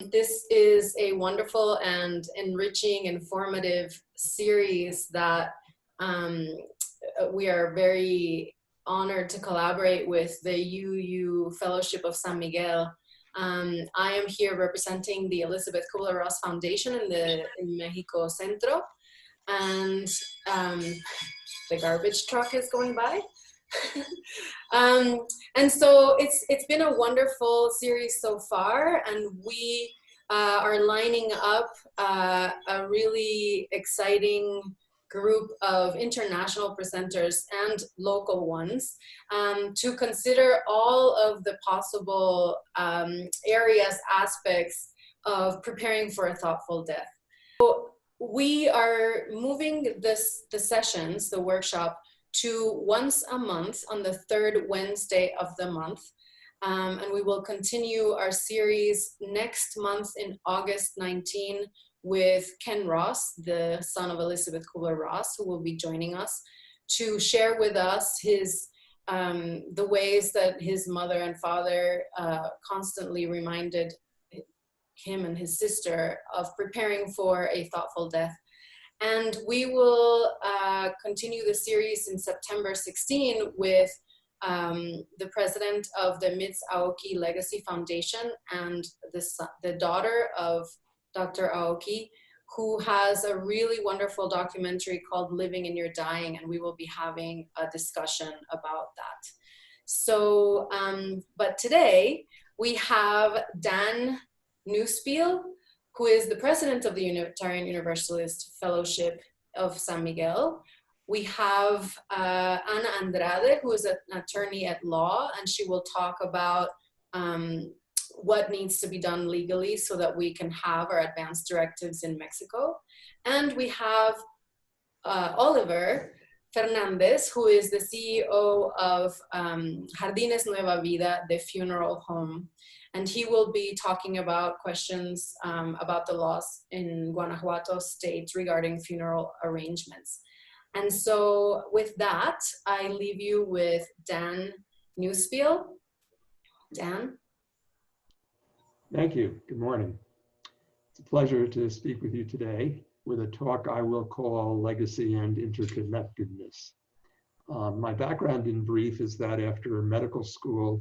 This is a wonderful and enriching, informative series that we are very honored to collaborate with the UU Fellowship of San Miguel. I am here representing the Elizabeth Kubler-Ross Foundation in Mexico Centro, and the garbage truck is going by. And so it's been a wonderful series so far, and we are lining up a really exciting group of international presenters and local ones to consider all of the possible areas, aspects of preparing for a thoughtful death. So we are moving the sessions, the workshop, to once a month on the third Wednesday of the month. And we will continue our series next month in August 19 with Ken Ross, the son of Elizabeth Kubler-Ross, who will be joining us to share with us his the ways that his mother and father constantly reminded him and his sister of preparing for a thoughtful death. And we will continue the series in September 16 with the president of the Mitz Aoki Legacy Foundation and the daughter of Dr. Aoki, who has a really wonderful documentary called Living in Your Dying, and we will be having a discussion about that. So, but today we have Dan Neuspiel, who is the president of the Unitarian Universalist Fellowship of San Miguel. We have Ana Andrade, who is an attorney at law, and she will talk about what needs to be done legally so that we can have our advanced directives in Mexico. And we have Oliverios Fernandez, who is the CEO of Jardines Nueva Vida, the funeral home. And he will be talking about questions about the laws in Guanajuato state regarding funeral arrangements. And so with that, I leave you with Dan Neuspiel. Dan? Thank you. Good morning. It's a pleasure to speak with you today with a talk I will call Legacy and Interconnectedness. My background in brief is that after medical school,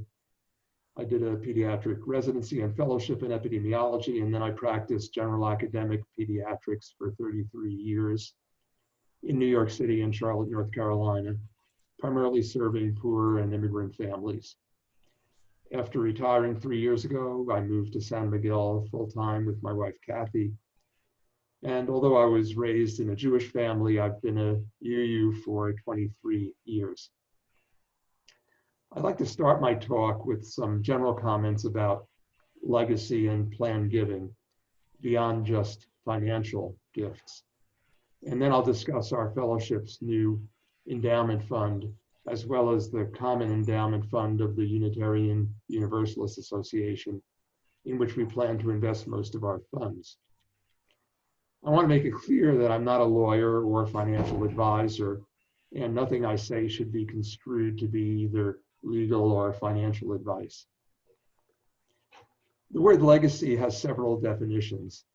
I did a pediatric residency and fellowship in epidemiology, and then I practiced general academic pediatrics for 33 years in New York City and Charlotte, North Carolina, primarily serving poor and immigrant families. After retiring 3 years ago, I moved to San Miguel full-time with my wife, Kathy. And although I was raised in a Jewish family, I've been a UU for 23 years. I'd like to start my talk with some general comments about legacy and plan giving beyond just financial gifts. And then I'll discuss our fellowship's new endowment fund, as well as the common endowment fund of the Unitarian Universalist Association, in which we plan to invest most of our funds. I want to make it clear that I'm not a lawyer or a financial advisor, and nothing I say should be construed to be either legal or financial advice. The word legacy has several definitions.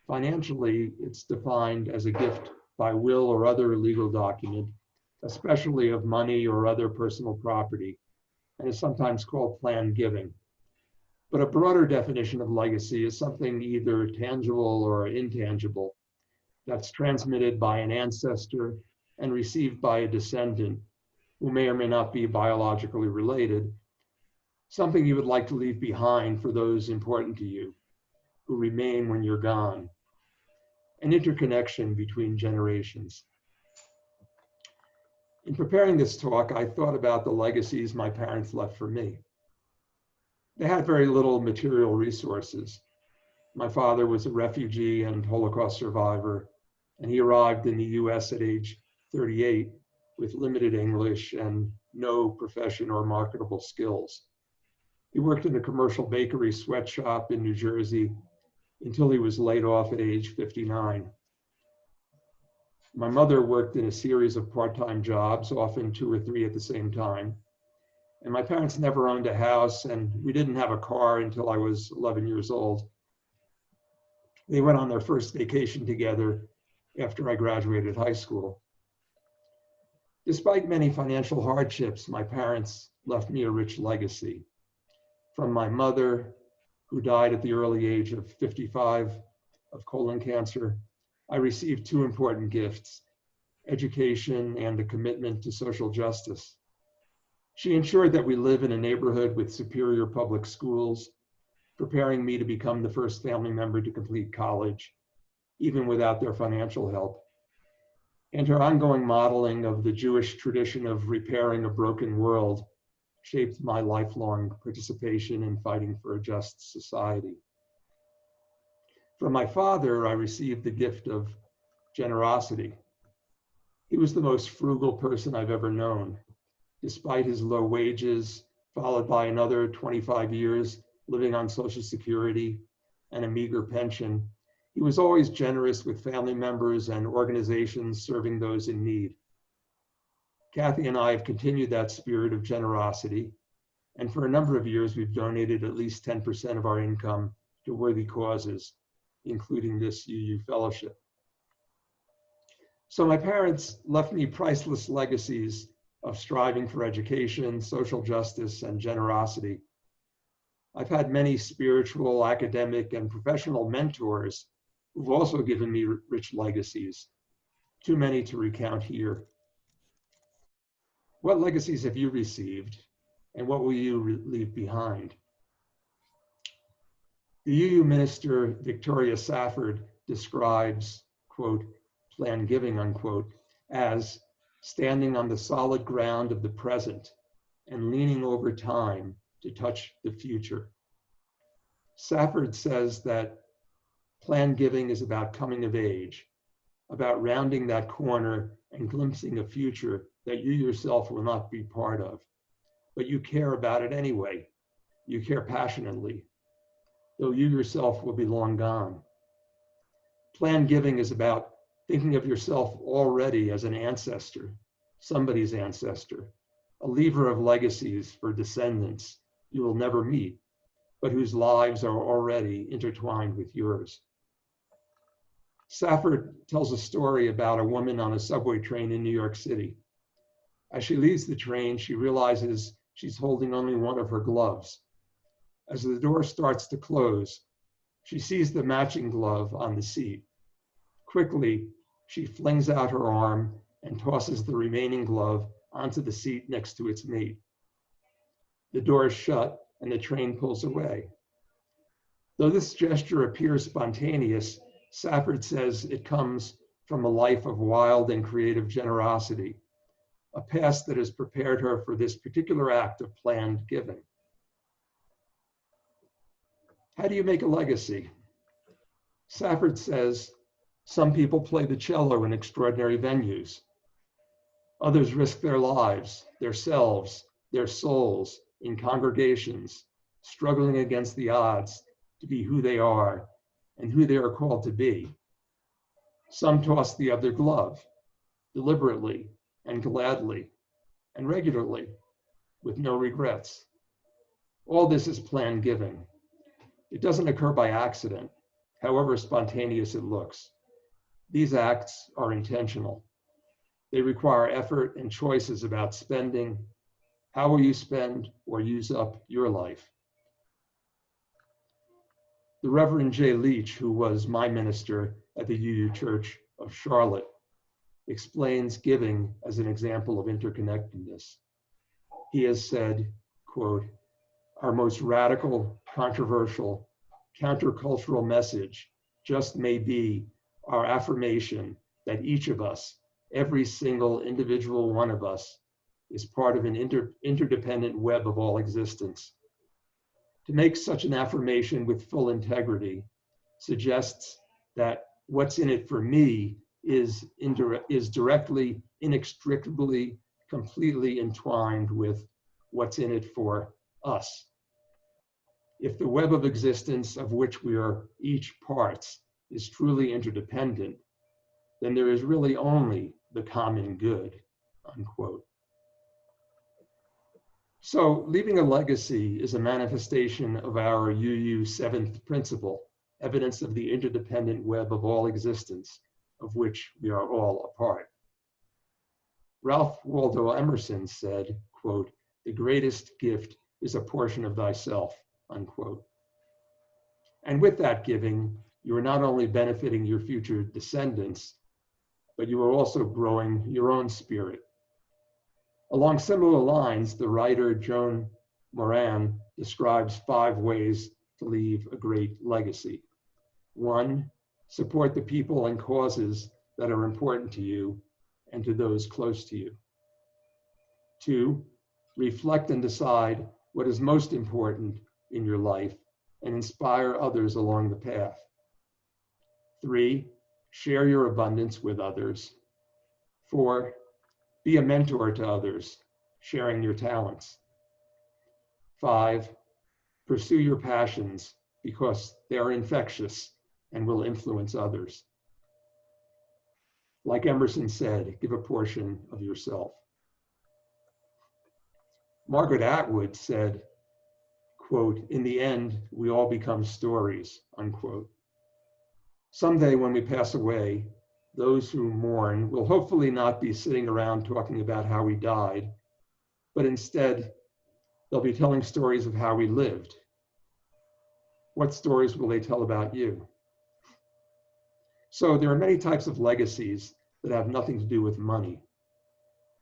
Financially, it's defined as a gift by will or other legal document, especially of money or other personal property, and is sometimes called plan giving. But a broader definition of legacy is something either tangible or intangible that's transmitted by an ancestor and received by a descendant who may or may not be biologically related, something you would like to leave behind for those important to you, who remain when you're gone, an interconnection between generations. In preparing this talk, I thought about the legacies my parents left for me. They had very little material resources. My father was a refugee and Holocaust survivor, and he arrived in the US at age 38 with limited English and no profession or marketable skills. He worked in a commercial bakery sweatshop in New Jersey until he was laid off at age 59. My mother worked in a series of part-time jobs, often 2 or 3 at the same time. And my parents never owned a house, and we didn't have a car until I was 11 years old. They went on their first vacation together after I graduated high school. Despite many financial hardships, my parents left me a rich legacy. From my mother, who died at the early age of 55 of colon cancer, I received two important gifts: education and a commitment to social justice. She ensured that we live in a neighborhood with superior public schools, preparing me to become the first family member to complete college, even without their financial help. And her ongoing modeling of the Jewish tradition of repairing a broken world shaped my lifelong participation in fighting for a just society. From my father, I received the gift of generosity. He was the most frugal person I've ever known. Despite his low wages, followed by another 25 years living on Social Security and a meager pension, he was always generous with family members and organizations serving those in need. Kathy and I have continued that spirit of generosity, and for a number of years, we've donated at least 10% of our income to worthy causes, including this UU fellowship. So my parents left me priceless legacies of striving for education, social justice, and generosity. I've had many spiritual, academic, and professional mentors who've also given me rich legacies, too many to recount here. What legacies have you received, and what will you leave behind? The UU minister, Victoria Safford, describes, quote, plan giving, unquote, as standing on the solid ground of the present and leaning over time to touch the future. Safford says that plan giving is about coming of age, about rounding that corner and glimpsing a future that you yourself will not be part of, but you care about it anyway. You care passionately, though you yourself will be long gone. Plan giving is about thinking of yourself already as an ancestor, somebody's ancestor, a leaver of legacies for descendants you will never meet, but whose lives are already intertwined with yours. Safford tells a story about a woman on a subway train in New York City. As she leaves the train, she realizes she's holding only one of her gloves. As the door starts to close, she sees the matching glove on the seat. Quickly, she flings out her arm and tosses the remaining glove onto the seat next to its mate. The door is shut and the train pulls away. Though this gesture appears spontaneous, Safford says it comes from a life of wild and creative generosity, a past that has prepared her for this particular act of planned giving. How do you make a legacy? Safford says, some people play the cello in extraordinary venues. Others risk their lives, their selves, their souls in congregations, struggling against the odds to be who they are and who they are called to be. Some toss the other glove, deliberately and gladly and regularly, with no regrets. All this is planned giving. It doesn't occur by accident, however spontaneous it looks. These acts are intentional. They require effort and choices about spending. How will you spend or use up your life? The Reverend J. Leach, who was my minister at the UU Church of Charlotte, explains giving as an example of interconnectedness. He has said, quote, our most radical, controversial, countercultural message just may be our affirmation that each of us, every single individual one of us, is part of an interdependent web of all existence. To make such an affirmation with full integrity suggests that what's in it for me is directly, inextricably, completely entwined with what's in it for us. If the web of existence of which we are each parts is truly interdependent, then there is really only the common good, unquote. So leaving a legacy is a manifestation of our UU seventh principle, evidence of the interdependent web of all existence, of which we are all a part. Ralph Waldo Emerson said, quote, "The greatest gift is a portion of thyself," unquote. And with that giving, you are not only benefiting your future descendants, but you are also growing your own spirit. Along similar lines, the writer Joan Moran describes 5 ways to leave a great legacy. 1, support the people and causes that are important to you and to those close to you. 2, reflect and decide what is most important in your life and inspire others along the path. 3, share your abundance with others. 4, be a mentor to others, sharing your talents. 5, pursue your passions because they are infectious and will influence others. Like Emerson said, give a portion of yourself. Margaret Atwood said, quote, "In the end, we all become stories," unquote. Someday when we pass away, those who mourn will hopefully not be sitting around talking about how we died, but instead, they'll be telling stories of how we lived. What stories will they tell about you? So there are many types of legacies that have nothing to do with money,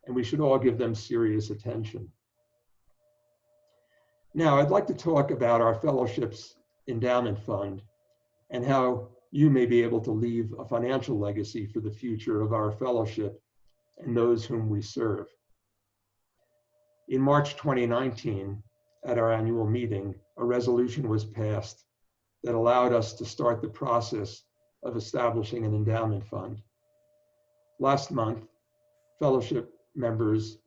and we should all give them serious attention. Now, I'd like to talk about our fellowship's endowment fund and how you may be able to leave a financial legacy for the future of our fellowship and those whom we serve. In March 2019, at our annual meeting, a resolution was passed that allowed us to start the process of establishing an endowment fund. Last month, fellowship members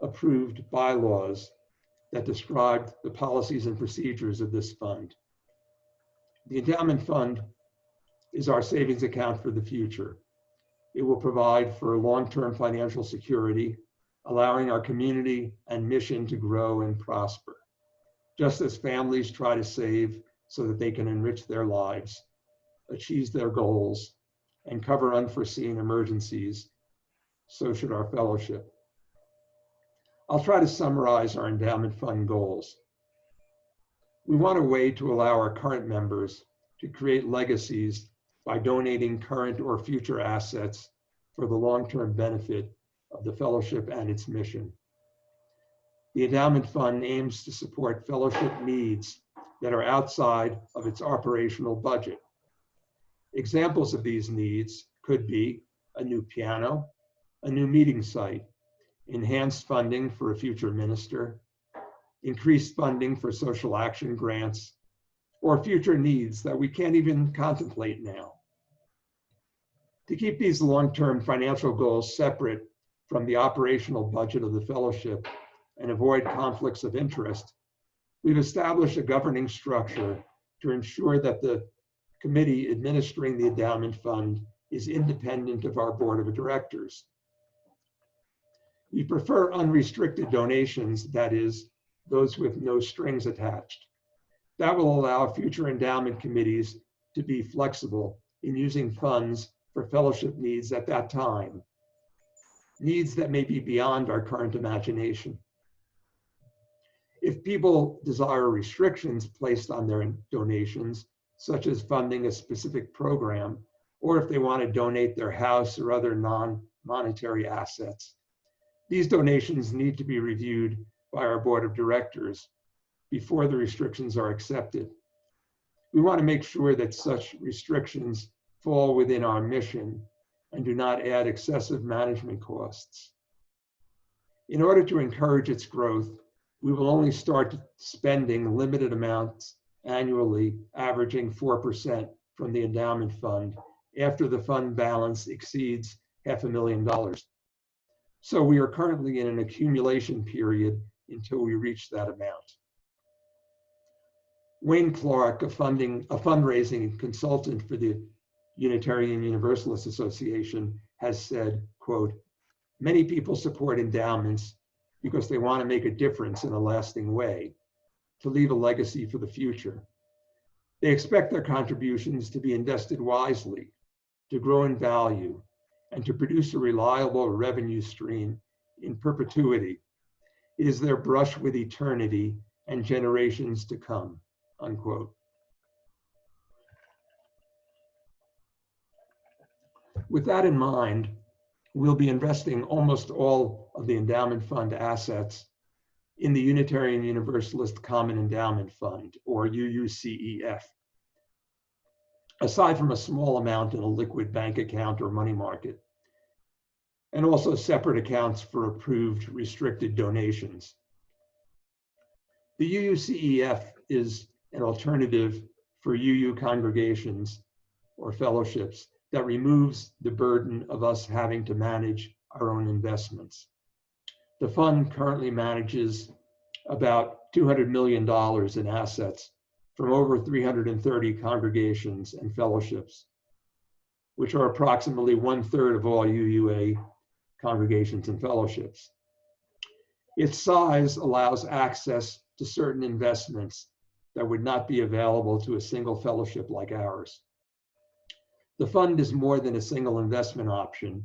approved bylaws that described the policies and procedures of this fund. The endowment fund is our savings account for the future. It will provide for long-term financial security, allowing our community and mission to grow and prosper. Just as families try to save so that they can enrich their lives, achieve their goals, and cover unforeseen emergencies, so should our fellowship. I'll try to summarize our endowment fund goals. We want a way to allow our current members to create legacies by donating current or future assets for the long-term benefit of the fellowship and its mission. The endowment fund aims to support fellowship needs that are outside of its operational budget. Examples of these needs could be a new piano, a new meeting site, enhanced funding for a future minister, increased funding for social action grants, or future needs that we can't even contemplate now. To keep these long-term financial goals separate from the operational budget of the fellowship and avoid conflicts of interest, we've established a governing structure to ensure that the committee administering the endowment fund is independent of our board of directors. We prefer unrestricted donations, that is, those with no strings attached. That will allow future endowment committees to be flexible in using funds for fellowship needs at that time, needs that may be beyond our current imagination. If people desire restrictions placed on their donations, such as funding a specific program, or if they want to donate their house or other non-monetary assets, these donations need to be reviewed by our board of directors before the restrictions are accepted. We want to make sure that such restrictions fall within our mission and do not add excessive management costs. In order to encourage its growth, we will only start spending limited amounts annually, averaging 4% from the endowment fund after the fund balance exceeds $500,000. So we are currently in an accumulation period until we reach that amount. Wayne Clark, a fundraising consultant for the Unitarian Universalist Association, has said, quote, "Many people support endowments because they want to make a difference in a lasting way, to leave a legacy for the future. They expect their contributions to be invested wisely, to grow in value, and to produce a reliable revenue stream in perpetuity. It is their brush with eternity and generations to come, unquote. With that in mind, we'll be investing almost all of the endowment fund assets in the Unitarian Universalist Common Endowment Fund, or UUCEF, aside from a small amount in a liquid bank account or money market, and also separate accounts for approved restricted donations. The UUCEF is an alternative for UU congregations or fellowships that removes the burden of us having to manage our own investments. The fund currently manages about $200 million in assets from over 330 congregations and fellowships, which are approximately 1/3 of all UUA congregations and fellowships. Its size allows access to certain investments that would not be available to a single fellowship like ours. The fund is more than a single investment option.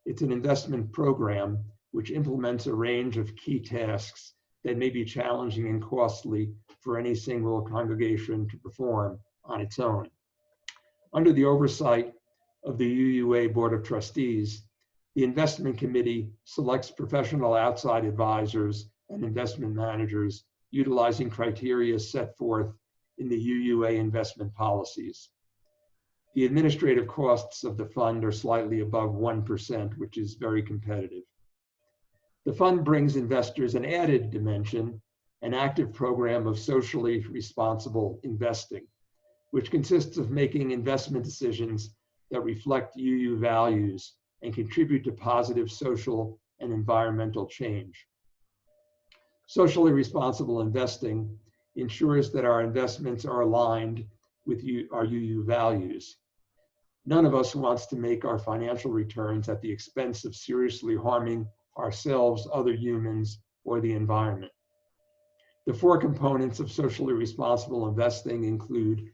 It's an investment program which implements a range of key tasks that may be challenging and costly for any single congregation to perform on its own. Under the oversight of the UUA Board of Trustees, the investment committee selects professional outside advisors and investment managers utilizing criteria set forth in the UUA investment policies. The administrative costs of the fund are slightly above 1%, which is very competitive. The fund brings investors an added dimension, an active program of socially responsible investing, which consists of making investment decisions that reflect UU values and contribute to positive social and environmental change. Socially responsible investing ensures that our investments are aligned with our UU values. None of us wants to make our financial returns at the expense of seriously harming ourselves, other humans, or the environment. The 4 components of socially responsible investing include: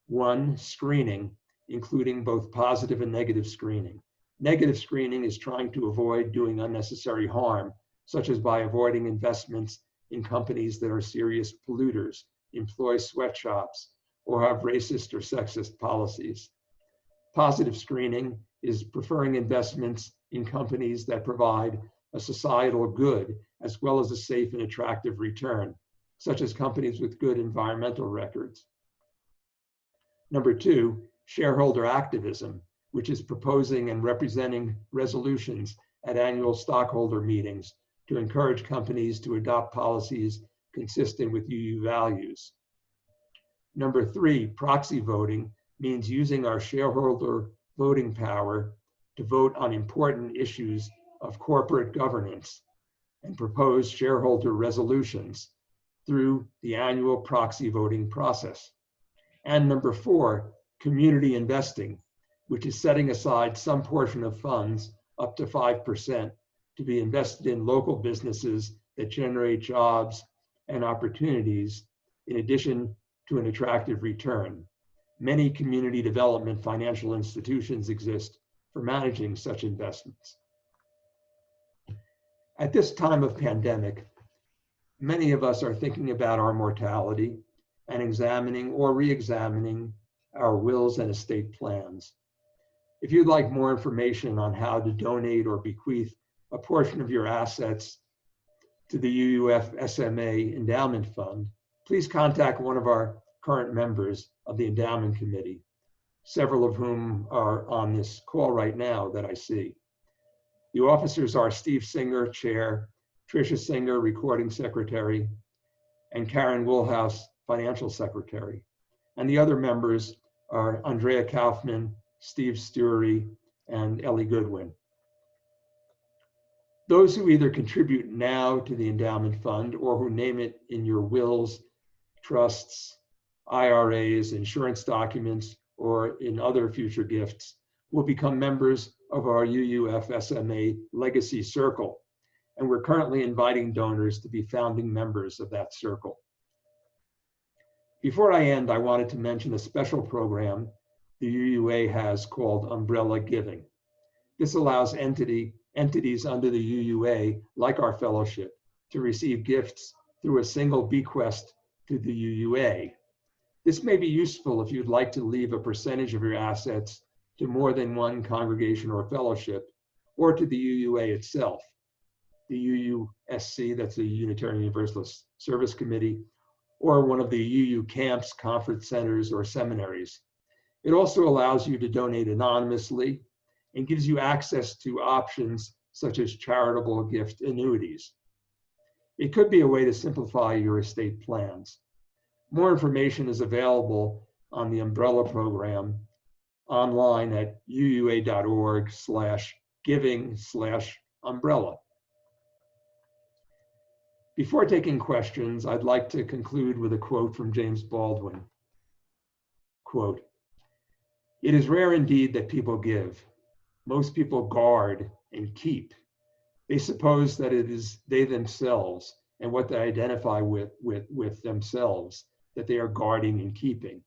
1, screening, including both positive and negative screening. Negative screening is trying to avoid doing unnecessary harm, such as by avoiding investments in companies that are serious polluters, employ sweatshops, or have racist or sexist policies. Positive screening is preferring investments in companies that provide a societal good as well as a safe and attractive return, such as companies with good environmental records. Number 2, shareholder activism, which is proposing and representing resolutions at annual stockholder meetings to encourage companies to adopt policies consistent with UU values. Number 3, proxy voting means using our shareholder voting power to vote on important issues of corporate governance and propose shareholder resolutions through the annual proxy voting process. And number 4, community investing, which is setting aside some portion of funds, up to 5%, to be invested in local businesses that generate jobs and opportunities in addition to an attractive return. Many community development financial institutions exist for managing such investments. At this time of pandemic, many of us are thinking about our mortality and examining or re-examining our wills and estate plans. If you'd like more information on how to donate or bequeath a portion of your assets to the UUFSMA Endowment Fund, please contact one of our current members of the Endowment Committee, several of whom are on this call right now that I see. The officers are Steve Singer, Chair, Tricia Singer, Recording Secretary, and Karen Woolhouse, Financial Secretary. And the other members are Andrea Kaufman, Steve Steury, and Ellie Goodwin. Those who either contribute now to the endowment fund or who name it in your wills, trusts, IRAs, insurance documents, or in other future gifts will become members of our UUFSMA Legacy Circle. And we're currently inviting donors to be founding members of that circle. Before I end, I wanted to mention a special program the UUA has called Umbrella Giving. This allows entities under the UUA, like our fellowship, to receive gifts through a single bequest to the UUA. This may be useful if you'd like to leave a percentage of your assets to more than one congregation or fellowship, or to the UUA itself. The UUSC, that's the Unitarian Universalist Service Committee, or one of the UU camps, conference centers, or seminaries. It also allows you to donate anonymously and gives you access to options such as charitable gift annuities. It could be a way to simplify your estate plans. More information is available on the Umbrella program online at uua.org/giving/umbrella. Before taking questions, I'd like to conclude with a quote from James Baldwin. Quote, "It is rare indeed that people give. Most people guard and keep. They suppose that it is they themselves and what they identify with themselves that they are guarding and keeping.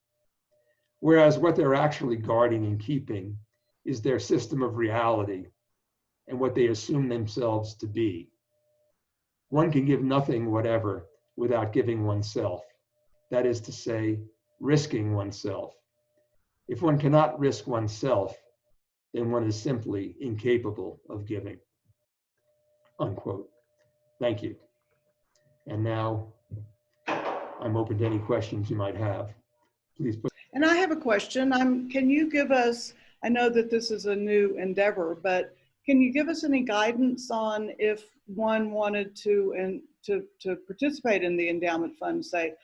Whereas what they're actually guarding and keeping is their system of reality and what they assume themselves to be. One can give nothing whatever without giving oneself. That is to say, risking oneself. If one cannot risk oneself, then one is simply incapable of giving." Unquote. Thank you. And now I'm open to any questions you might have. Please put. And I have a question. Can you give us, I know that this is a new endeavor, but can you give us any guidance on if one wanted to participate in the endowment fund, say,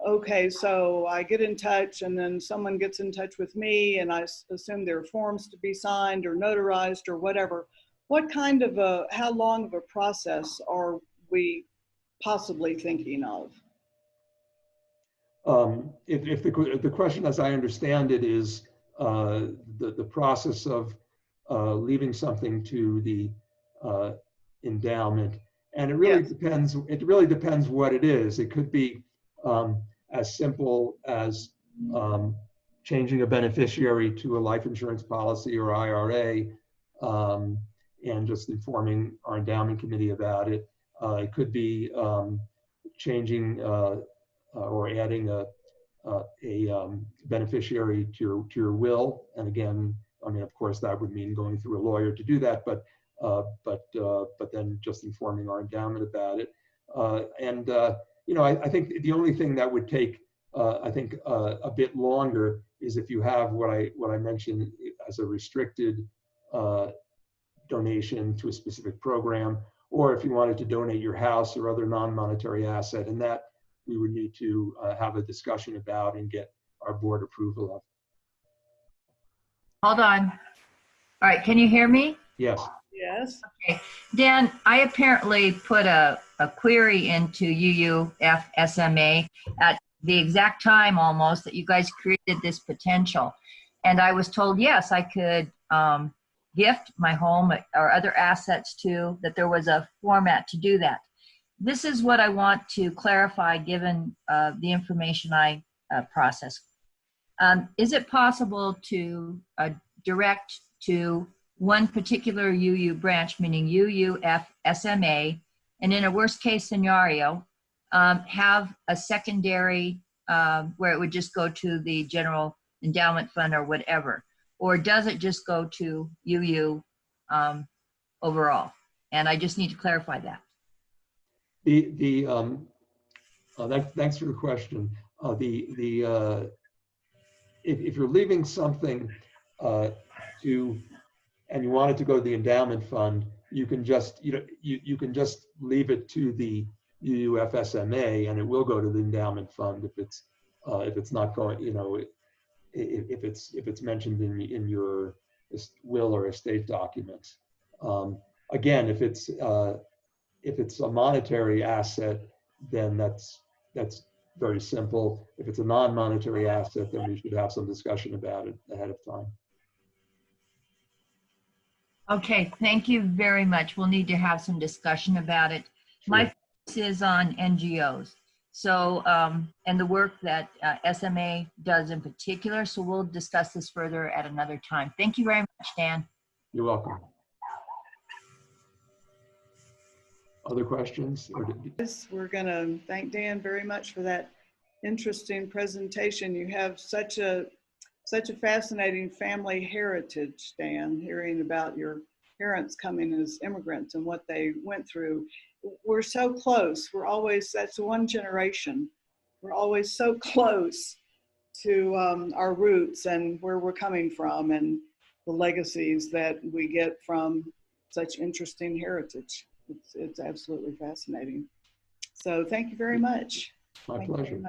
okay, so I get in touch and then someone gets in touch with me and I assume there are forms to be signed or notarized or whatever. What kind of how long of a process are we possibly thinking of? If the question, as I understand it, is the process of leaving something to the endowment, and it really depends. It really depends what it is. It could be as simple as changing a beneficiary to a life insurance policy or IRA, and just informing our endowment committee about it. It could be changing or adding a beneficiary to your will, and again, I mean, of course, that would mean going through a lawyer to do that, but then just informing our endowment about it. You know, I think the only thing that would take, I think, a bit longer is if you have what I mentioned as a restricted donation to a specific program, or if you wanted to donate your house or other non-monetary asset, and that we would need to have a discussion about and get our board approval of. Hold on. All right, can you hear me? Yes. Yes. Okay. Dan, I apparently put a query into UUFSMA at the exact time almost that you guys created this potential. And I was told, yes, I could gift my home or other assets to, that there was a format to do that. This is what I want to clarify given the information I process. Is it possible to direct to one particular UU branch, meaning UUFSMA, and in a worst case scenario, have a secondary where it would just go to the general endowment fund or whatever? Or does it just go to UU overall? And I just need to clarify that. Thanks for the question. If you're leaving something and you want it to go to the endowment fund, you can just you can just leave it to the UUFSMA, and it will go to the endowment fund if it's not going, you know, if it's mentioned in your will or estate documents. Again, if it's a monetary asset, then that's very simple. If it's a non-monetary asset, then we should have some discussion about it ahead of time. Okay, thank you very much. We'll need to have some discussion about it. Sure. My focus is on NGOs. So, and the work that SMA does in particular. So we'll discuss this further at another time. Thank you very much, Dan. You're welcome. Other questions? We're going to thank Dan very much for that interesting presentation. You have such a fascinating family heritage, Dan, hearing about your parents coming as immigrants and what they went through. We're so close. We're always, that's one generation. We're always so close to our roots and where we're coming from and the legacies that we get from such interesting heritage. It's absolutely fascinating. So thank you very much. My pleasure.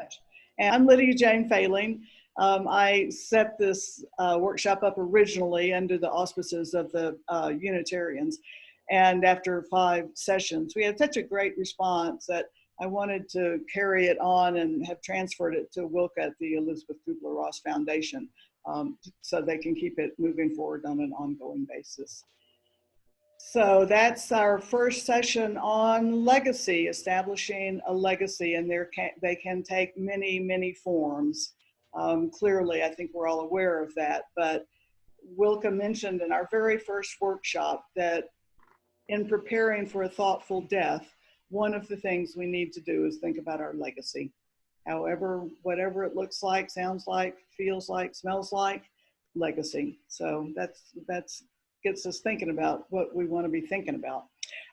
And I'm Lydia Jane Fehling. I set this workshop up originally under the auspices of the Unitarians. And after 5 sessions, we had such a great response that I wanted to carry it on and have transferred it to Wilk at the Elizabeth Kubler-Ross Foundation so they can keep it moving forward on an ongoing basis. So that's our first session on legacy, establishing a legacy, and they can take many, many forms. Clearly, I think we're all aware of that, but Wilka mentioned in our very first workshop that in preparing for a thoughtful death, one of the things we need to do is think about our legacy. However, whatever it looks like, sounds like, feels like, smells like, legacy. So that's gets us thinking about what we want to be thinking about.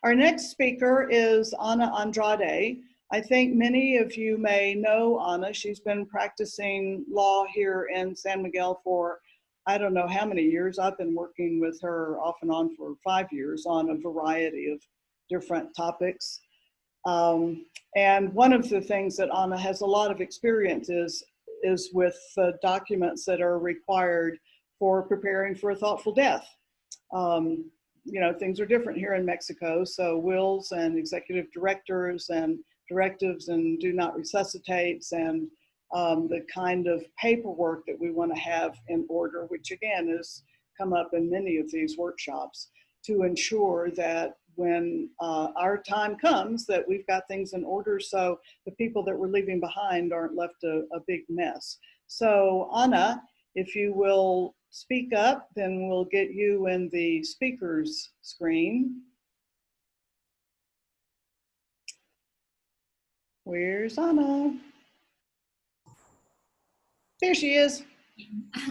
Our next speaker is Ana Andrade. I think many of you may know Ana. She's been practicing law here in San Miguel for I don't know how many years. I've been working with her off and on for 5 years on a variety of different topics. And one of the things that Ana has a lot of experience is with documents that are required for preparing for a thoughtful death. You know, things are different here in Mexico. So wills and executive directors and directives and do not resuscitates and the kind of paperwork that we want to have in order, which again has come up in many of these workshops to ensure that when our time comes that we've got things in order so the people that we're leaving behind aren't left a big mess. So Ana, if you will speak up, then we'll get you in the speaker's screen. Where's Ana? There she is.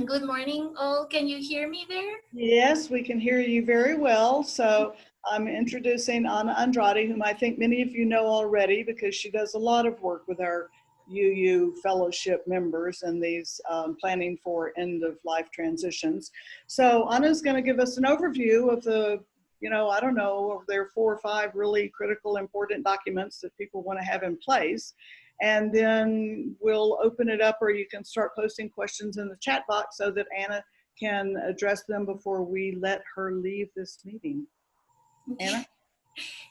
Good morning, all. Can you hear me there? Yes, we can hear you very well. So I'm introducing Ana Andrade, whom I think many of you know already because she does a lot of work with our UU fellowship members and these planning for end-of-life transitions. So Ana's going to give us an overview of the, you know, I don't know, there are 4 or 5 really critical, important documents that people want to have in place. And then we'll open it up, or you can start posting questions in the chat box so that Ana can address them before we let her leave this meeting. Ana?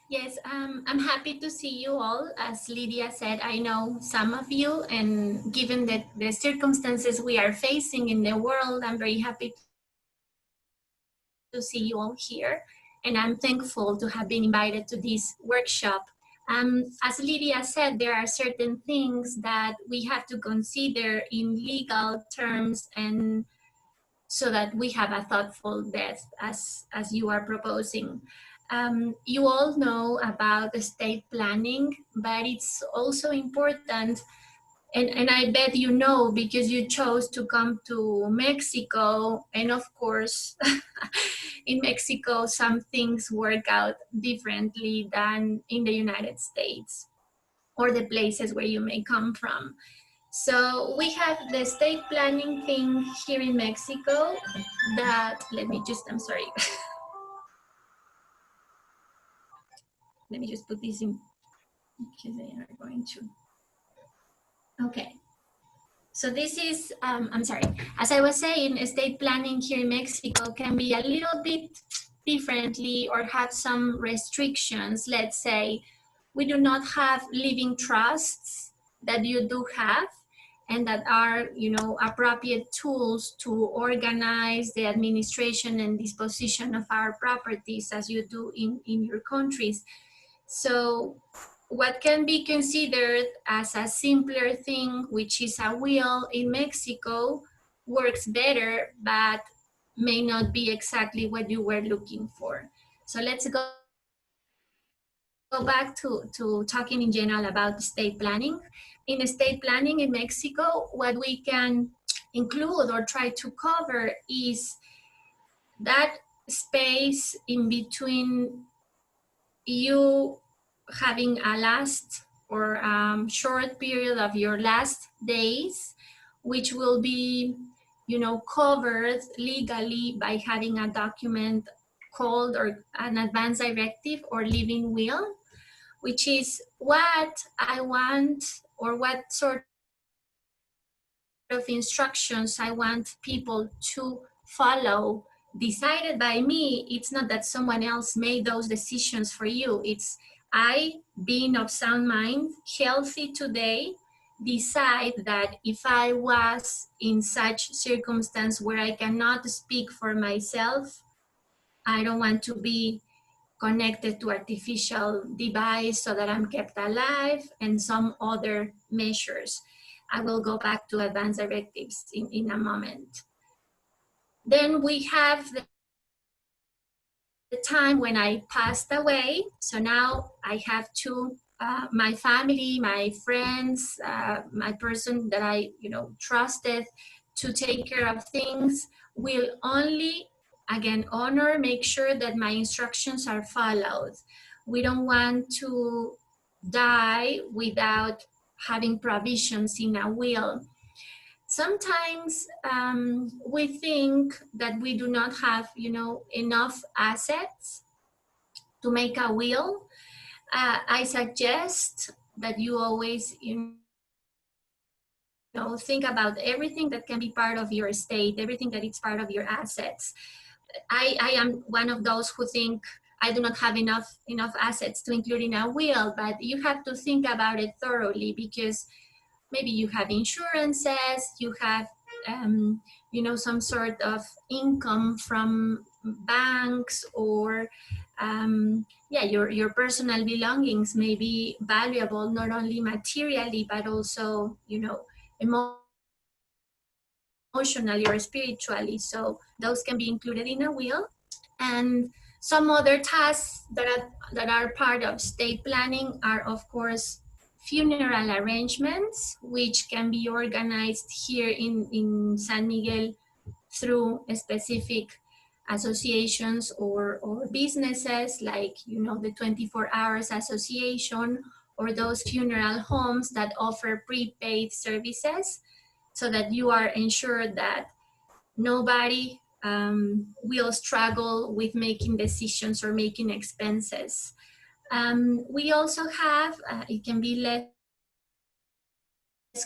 Yes, I'm happy to see you all. As Lydia said, I know some of you, and given that the circumstances we are facing in the world, I'm very happy to see you all here. And I'm thankful to have been invited to this workshop. As Lydia said, there are certain things that we have to consider in legal terms, and so that we have a thoughtful death as you are proposing. You all know about estate planning, but it's also important, and I bet you know because you chose to come to Mexico, and of course, in Mexico, some things work out differently than in the United States or the places where you may come from. So we have the estate planning thing here in Mexico that, I'm sorry. Let me just put this in because they are going to. Okay. So this is, I'm sorry. As I was saying, estate planning here in Mexico can be a little bit differently or have some restrictions. Let's say we do not have living trusts that you do have, and that are, you know, appropriate tools to organize the administration and disposition of our properties as you do in your countries. So what can be considered as a simpler thing, which is a will in Mexico, works better, but may not be exactly what you were looking for. So let's go back to talking in general about estate planning. In estate planning in Mexico, what we can include or try to cover is that space in between you having a last or short period of your last days, which will be, covered legally by having a document called or an advance directive or living will, which is what I want or what sort of instructions I want people to follow, decided by me. It's not that someone else made those decisions for you. It's I, being of sound mind, healthy today, decide that if I was in such circumstance where I cannot speak for myself, I don't want to be connected to artificial device so that I'm kept alive, and some other measures. I will go back to advanced directives in a moment. Then we have the time when I passed away. So now I have to, my family, my friends, my person that I trusted to take care of things will only, again, honor, make sure that my instructions are followed. We don't want to die without having provisions in a will. Sometimes we think that we do not have, enough assets to make a will. I suggest that you always, think about everything that can be part of your estate, everything that is part of your assets. I am one of those who think I do not have enough assets to include in a will, but you have to think about it thoroughly, because maybe you have insurances, you have, some sort of income from banks, or your personal belongings may be valuable, not only materially, but also, emotionally or spiritually. So those can be included in a will. And some other tasks that are part of estate planning are, of course, funeral arrangements, which can be organized here in San Miguel through specific associations or businesses, like the 24 Hours Association, or those funeral homes that offer prepaid services, so that you are ensured that nobody will struggle with making decisions or making expenses. We also have, it can be less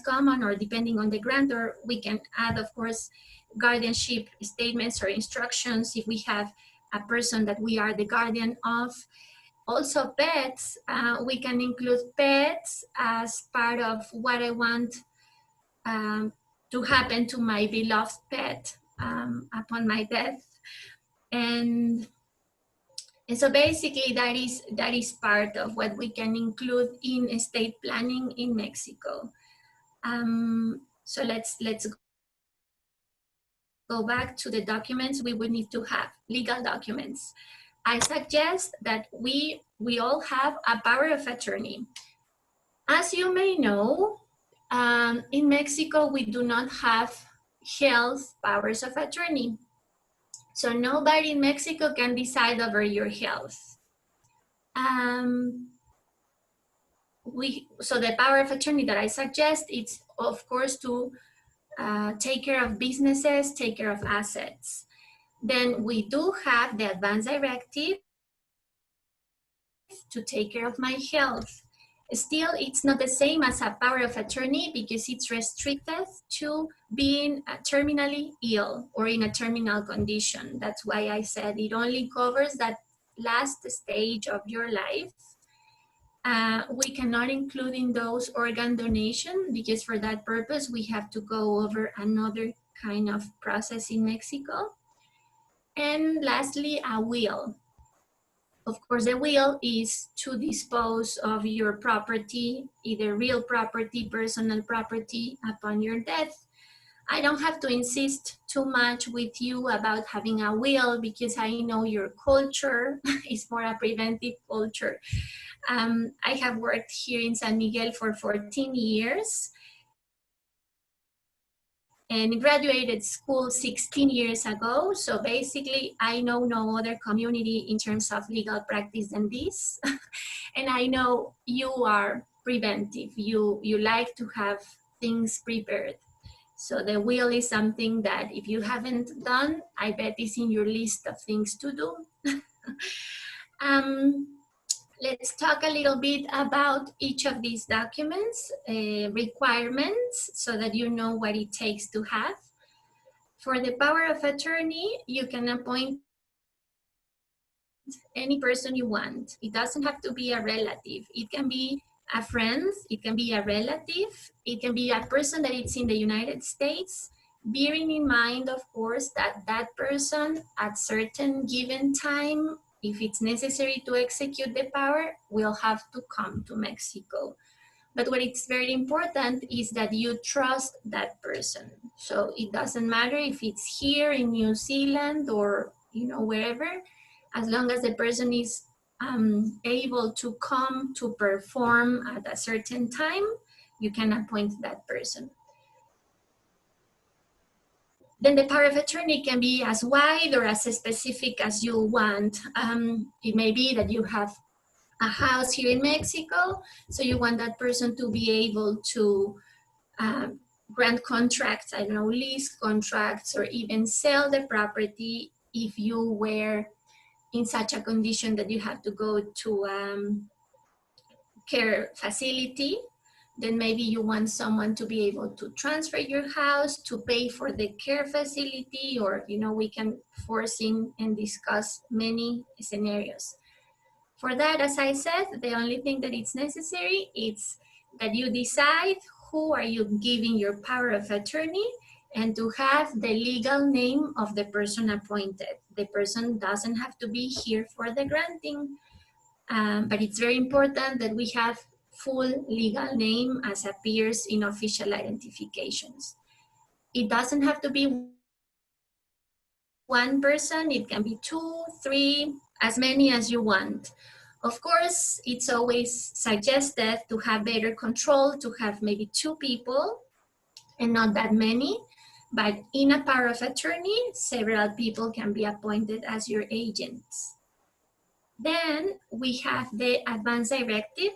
common, or depending on the grantor, we can add, of course, guardianship statements or instructions if we have a person that we are the guardian of. Also pets, we can include pets as part of what I want to happen to my beloved pet upon my death. And so basically that is part of what we can include in estate planning in Mexico. So let's go back to the documents we would need to have, legal documents. I suggest that we all have a power of attorney. As you may know, in Mexico, we do not have health powers of attorney. So nobody in Mexico can decide over your health. So the power of attorney that I suggest, it's of course to take care of businesses, take care of assets. Then we do have the advance directive to take care of my health. Still, it's not the same as a power of attorney, because it's restricted to being terminally ill or in a terminal condition. That's why I said it only covers that last stage of your life. We cannot include in those organ donation, because for that purpose, we have to go over another kind of process in Mexico. And lastly, a will. Of course, the will is to dispose of your property, either real property, personal property, upon your death. I don't have to insist too much with you about having a will because I know your culture is more a preventive culture. I have worked here in San Miguel for 14 years and graduated school 16 years ago. So basically, I know no other community in terms of legal practice than this. And I know you are preventive. You like to have things prepared. So the will is something that if you haven't done, I bet is in your list of things to do. Let's talk a little bit about each of these documents, requirements, so that you know what it takes to have. For the power of attorney, you can appoint any person you want. It doesn't have to be a relative. It can be a friend, it can be a relative, it can be a person that is in the United States, bearing in mind, of course, that that person at certain given time, if it's necessary to execute the power, will have to come to Mexico. But what is very important is that you trust that person. So it doesn't matter if it's here in New Zealand or wherever, as long as the person is able to come to perform at a certain time, you can appoint that person. Then the power of attorney can be as wide or as specific as you want. It may be that you have a house here in Mexico, so you want that person to be able to grant contracts, I don't know, lease contracts, or even sell the property if you were in such a condition that you have to go to care facility. Then maybe you want someone to be able to transfer your house to pay for the care facility, or we can foresee and discuss many scenarios. For that, as I said, the only thing that is necessary is that you decide who are you giving your power of attorney, and to have the legal name of the person appointed. The person doesn't have to be here for the granting, but it's very important that we have full legal name as appears in official identifications. It doesn't have to be one person, it can be 2, 3, as many as you want. Of course, it's always suggested to have better control, to have maybe 2 people and not that many. But in a power of attorney, several people can be appointed as your agents. Then we have the advance directive.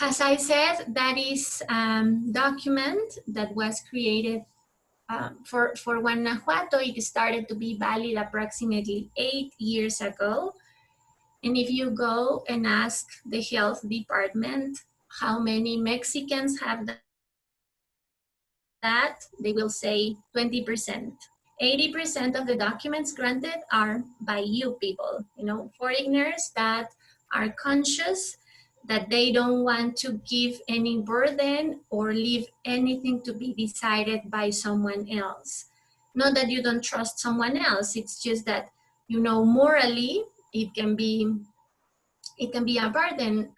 As I said, that is a document that was created for Guanajuato. It started to be valid approximately 8 years ago. And if you go and ask the health department how many Mexicans have that, they will say 20%. 80% of the documents granted are by you people, foreigners that are conscious that they don't want to give any burden or leave anything to be decided by someone else. Not that you don't trust someone else, it's just that, morally, it can be a burden.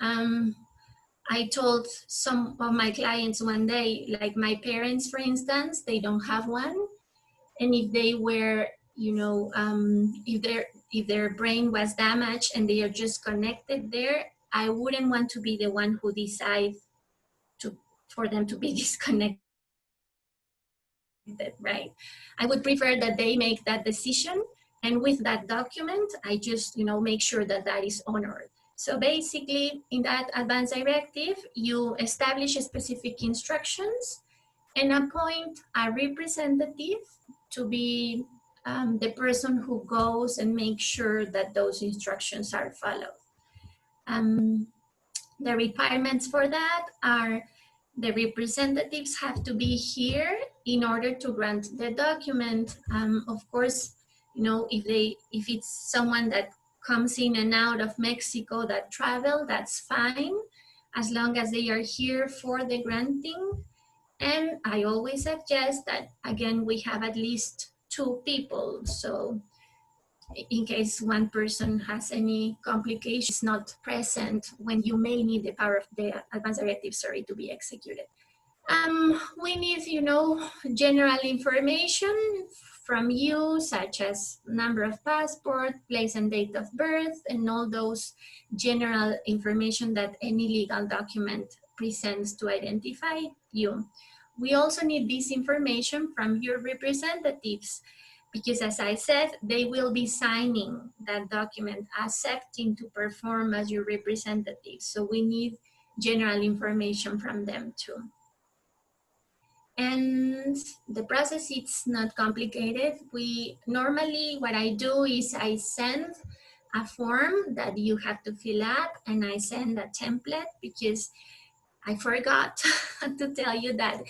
I told some of my clients one day, like my parents, for instance, they don't have one. And if they were, if their brain was damaged and they are just connected there, I wouldn't want to be the one who decides for them to be disconnected, right? I would prefer that they make that decision. And with that document, I just, make sure that that is honored. So basically, in that advance directive, you establish specific instructions and appoint a representative to be the person who goes and makes sure that those instructions are followed. The requirements for that are the representatives have to be here in order to grant the document. Of course, if it's someone that comes in and out of Mexico that travel, that's fine, as long as they are here for the granting. And I always suggest that, again, we have at least 2 people. So in case one person has any complications not present when you may need the power of the advance directive, to be executed. We need, general information from you, such as number of passport, place and date of birth, and all those general information that any legal document presents to identify you. We also need this information from your representatives, because as I said, they will be signing that document, accepting to perform as your representatives. So we need general information from them too. And the process, it's not complicated. Normally what I do is I send a form that you have to fill up, and I send a template, because I forgot to tell you that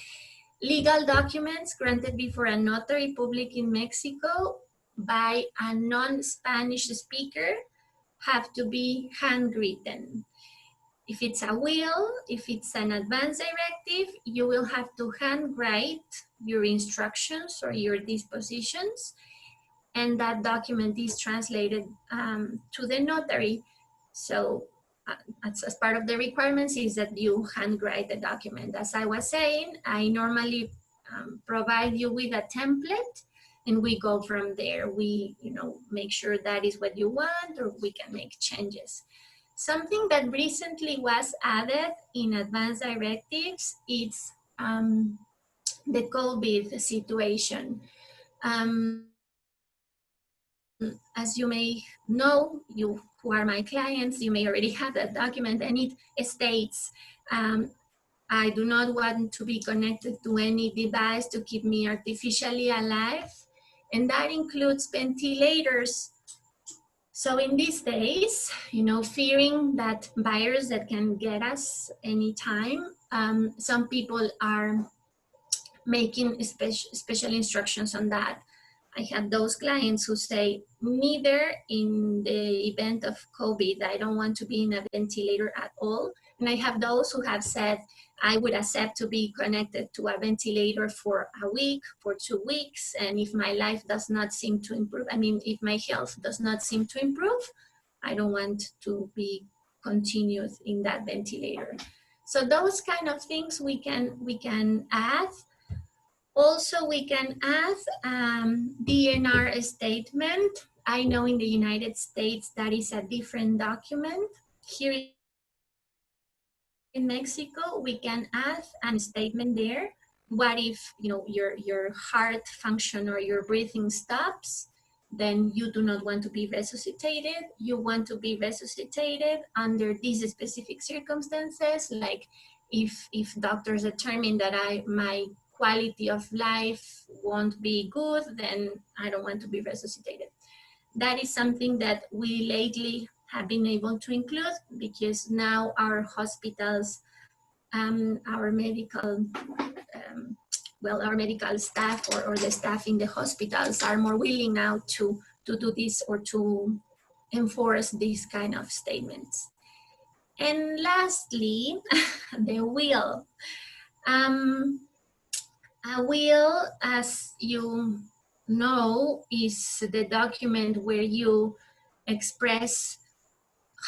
legal documents granted before a notary public in Mexico by a non-Spanish speaker have to be handwritten. If it's a will, if it's an advance directive, you will have to handwrite your instructions or your dispositions, and that document is translated to the notary. So as part of the requirements is that you handwrite the document. As I was saying, I normally provide you with a template, and we go from there. We make sure that is what you want, or we can make changes. Something that recently was added in advance directives is the COVID situation. As you may know, you who are my clients, you may already have that document, and it states, I do not want to be connected to any device to keep me artificially alive, and that includes ventilators. So in these days, fearing that virus that can get us anytime, some people are making special instructions on that. I have those clients who say, neither in the event of COVID, I don't want to be in a ventilator at all. And I have those who have said, I would accept to be connected to a ventilator for a week, for 2 weeks. And if my life does not seem to improve, if my health does not seem to improve, I don't want to be continued in that ventilator. So those kind of things we can add. Also, we can add Dnr Statement. I know in the United States that is a different document. Here in Mexico, we can add a statement there. What if your heart function or your breathing stops? Then you do not want to be resuscitated. You want to be resuscitated under these specific circumstances, like if doctors determine that my quality of life won't be good, then I don't want to be resuscitated. That is something that we lately have been able to include, because now our hospitals, our medical staff or the staff in the hospitals are more willing now to do this or to enforce these kind of statements. And lastly, the will. A will, as you know, is the document where you express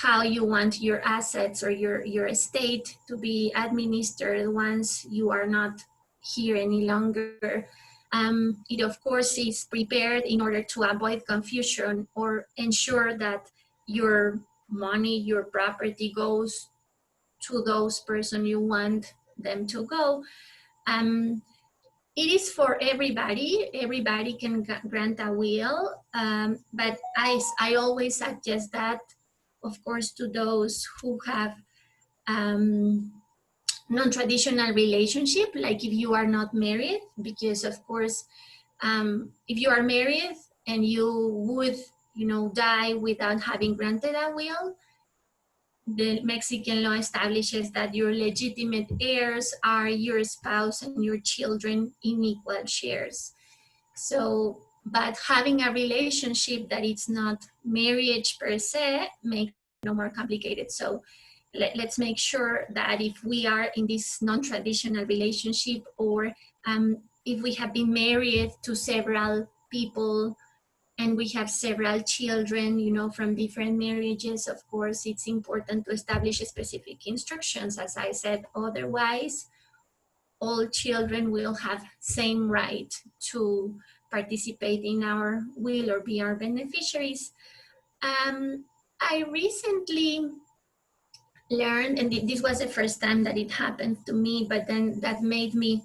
how you want your assets or your estate to be administered once you are not here any longer. It of course is prepared in order to avoid confusion or ensure that your money, your property goes to those person you want them to go. It is for everybody. Everybody can grant a will, but I always suggest that, of course, to those who have non-traditional relationship, like if you are not married, because of course, if you are married and you would, die without having granted a will, the Mexican law establishes that your legitimate heirs are your spouse and your children in equal shares. So, but having a relationship that it's not marriage per se makes it more complicated. So let's make sure that if we are in this non-traditional relationship, or if we have been married to several people and we have several children, you know, from different marriages, of course, it's important to establish specific instructions. As I said, otherwise, all children will have same right to participate in our will or be our beneficiaries. I recently learned, and this was the first time that it happened to me, but then that made me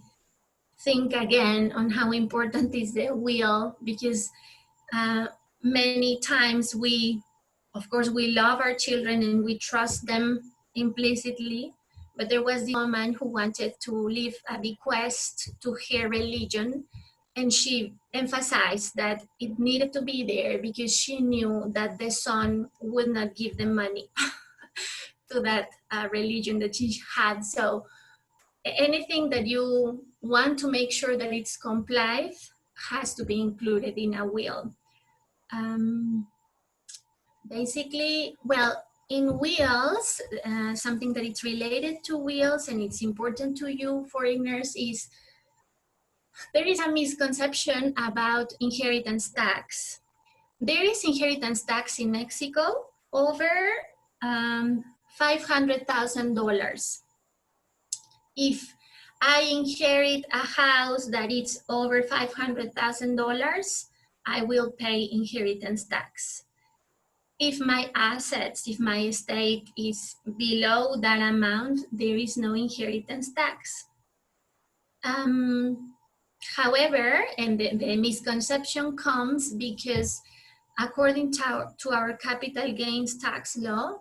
think again on how important is the will, because many times of course, we love our children and we trust them implicitly, but there was the woman who wanted to leave a bequest to her religion, and she emphasized that it needed to be there because she knew that the son would not give the money to that religion that she had. So anything that you want to make sure that it's complied has to be included in a will. Basically, well, in wills, something that it's related to wills and it's important to you foreigners is there is a misconception about inheritance tax. There is inheritance tax in Mexico over $500,000. If I inherit a house that is over $500,000, I will pay inheritance tax. If my assets, if my estate is below that amount, there is no inheritance tax. However, and the misconception comes because according to our capital gains tax law,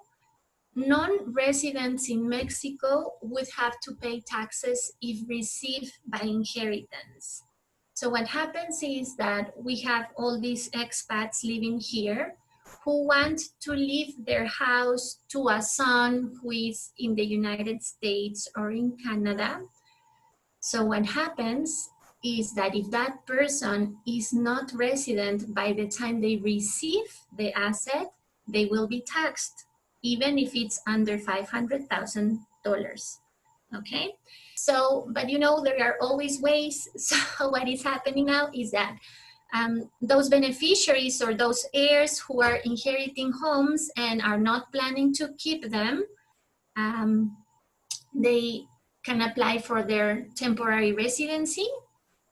non-residents in Mexico would have to pay taxes if received by inheritance. So what happens is that we have all these expats living here who want to leave their house to a son who is in the United States or in Canada. So what happens is that if that person is not resident by the time they receive the asset, they will be taxed, even if it's under $500,000, okay? So, but you know, there are always ways. So what is happening now is that those beneficiaries or those heirs who are inheriting homes and are not planning to keep them, they can apply for their temporary residency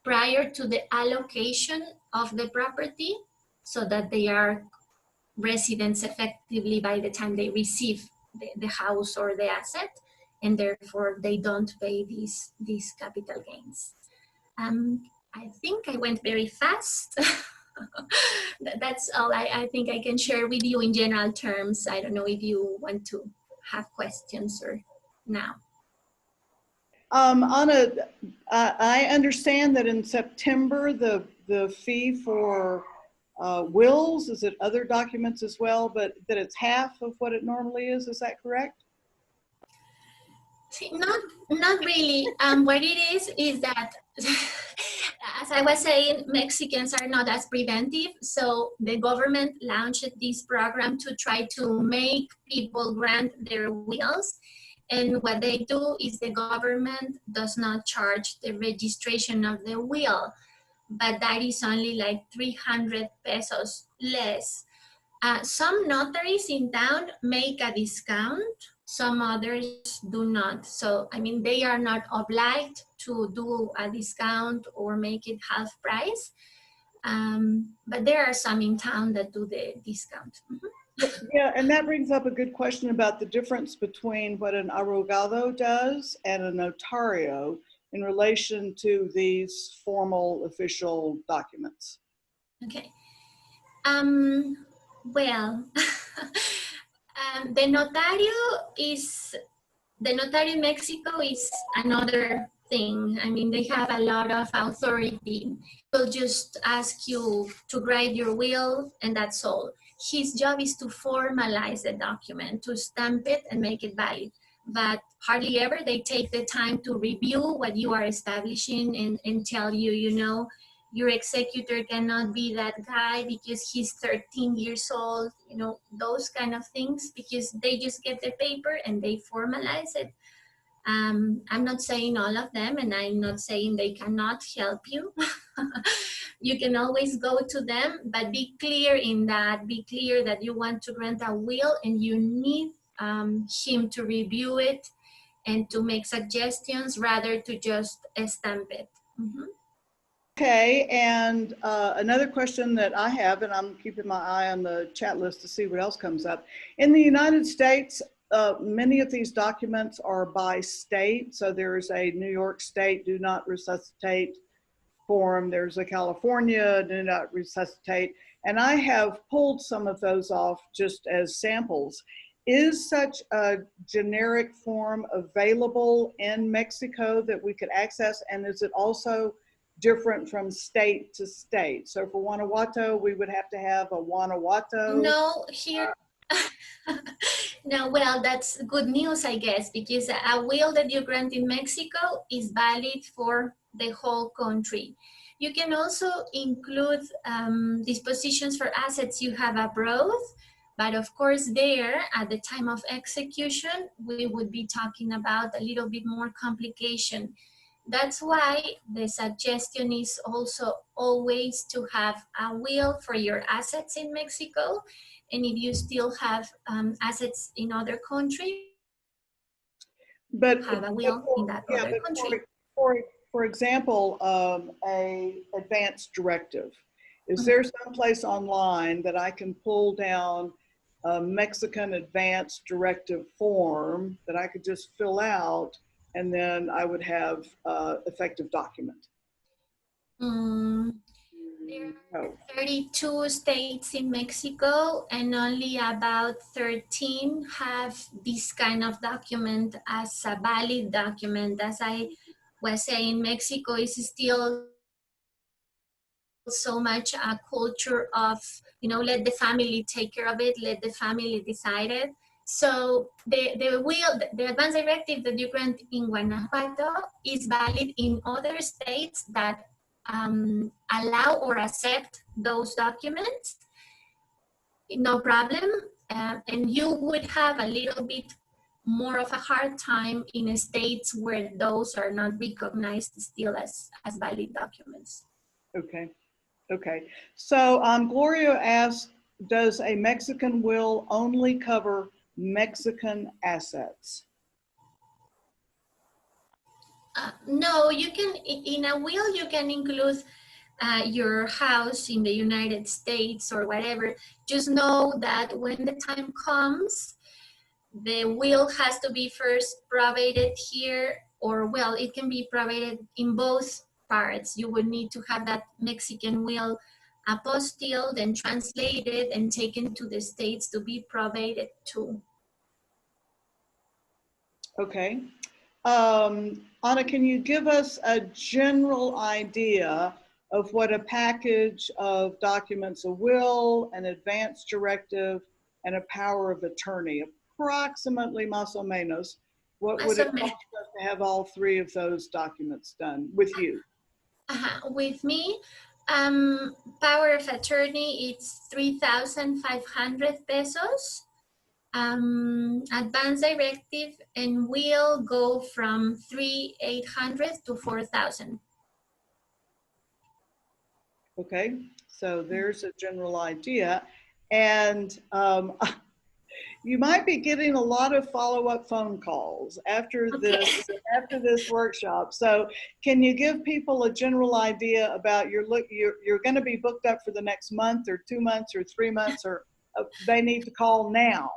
prior to the allocation of the property so that they are residents effectively by the time they receive the house or the asset, and therefore they don't pay these capital gains. I think I went very fast. That's all I think I can share with you in general terms. I don't know if you want to have questions or now. Anna, I understand that in September, the fee for wills, is it other documents as well, but that it's half of what it normally is that correct? See, not really. What it is that, as I was saying, Mexicans are not as preventive. So the government launched this program to try to make people grant their wills. And what they do is the government does not charge the registration of the will, but that is only like 300 pesos less. Some notaries in town make a discount, some others do not. So, I mean, they are not obliged to do a discount or make it half price, but there are some in town that do the discount. Mm-hmm. Yeah, and that brings up a good question about the difference between what an abogado does and a notario in relation to these formal official documents. Okay. Well, the notario in Mexico is another thing. I mean, they have a lot of authority. They'll just ask you to write your will and that's all. His job is to formalize the document, to stamp it and make it valid. But hardly ever they take the time to review what you are establishing and tell you, you know, your executor cannot be that guy because he's 13 years old, you know, those kind of things, because they just get the paper and they formalize it. I'm not saying all of them, and I'm not saying they cannot help you, You can always go to them, but be clear in that. Be clear that you want to grant a will and you need him to review it and to make suggestions rather to just stamp it. Mm-hmm. Okay, and another question that I have, and I'm keeping my eye on the chat list to see what else comes up. In the United States, many of these documents are by state. So there's a New York State do not resuscitate form. There's a California do not resuscitate. And I have pulled some of those off just as samples. Is such a generic form available in Mexico that we could access? And is it also different from state to state? So for Guanajuato, we would have to have a Guanajuato. No, here. No, well, that's good news, I guess, because a will that you grant in Mexico is valid for the whole country. You can also include dispositions for assets you have abroad, but of course there, at the time of execution, we would be talking about a little bit more complication. That's why the suggestion is also always to have a will for your assets in Mexico. And if you still have assets in other countries, but have a will in that other country. For example, a advance directive. Is there some place online that I can pull down a Mexican advance directive form that I could just fill out and then I would have effective document? There are 32 states in Mexico and only about 13 have this kind of document as a valid document. As I was saying, Mexico is still so much a culture of, you know, let the family take care of it, let the family decide it. So the advance directive that you grant in Guanajuato is valid in other states that allow or accept those documents, no problem. And you would have a little bit more of a hard time in states where those are not recognized still as valid documents. Okay, okay. So Gloria asked, does a Mexican will only cover Mexican assets? No, you can, in a will, you can include your house in the United States or whatever. Just know that when the time comes, the will has to be first probated here, or well, it can be probated in both parts. You would need to have that Mexican will apostilled and translated and taken to the States to be probated too. Okay. Anna, can you give us a general idea of what a package of documents, a will, an advance directive, and a power of attorney, approximately más o menos, what would it cost us to have all three of those documents done with you? With me, power of attorney, it's 3,500 pesos. Advance directive and will go from 3,800 to 4,000. Okay, so there's a general idea. And you might be getting a lot of follow-up phone calls after this workshop. So can you give people a general idea about you're going to be booked up for the next month or 2 months or 3 months, or they need to call now?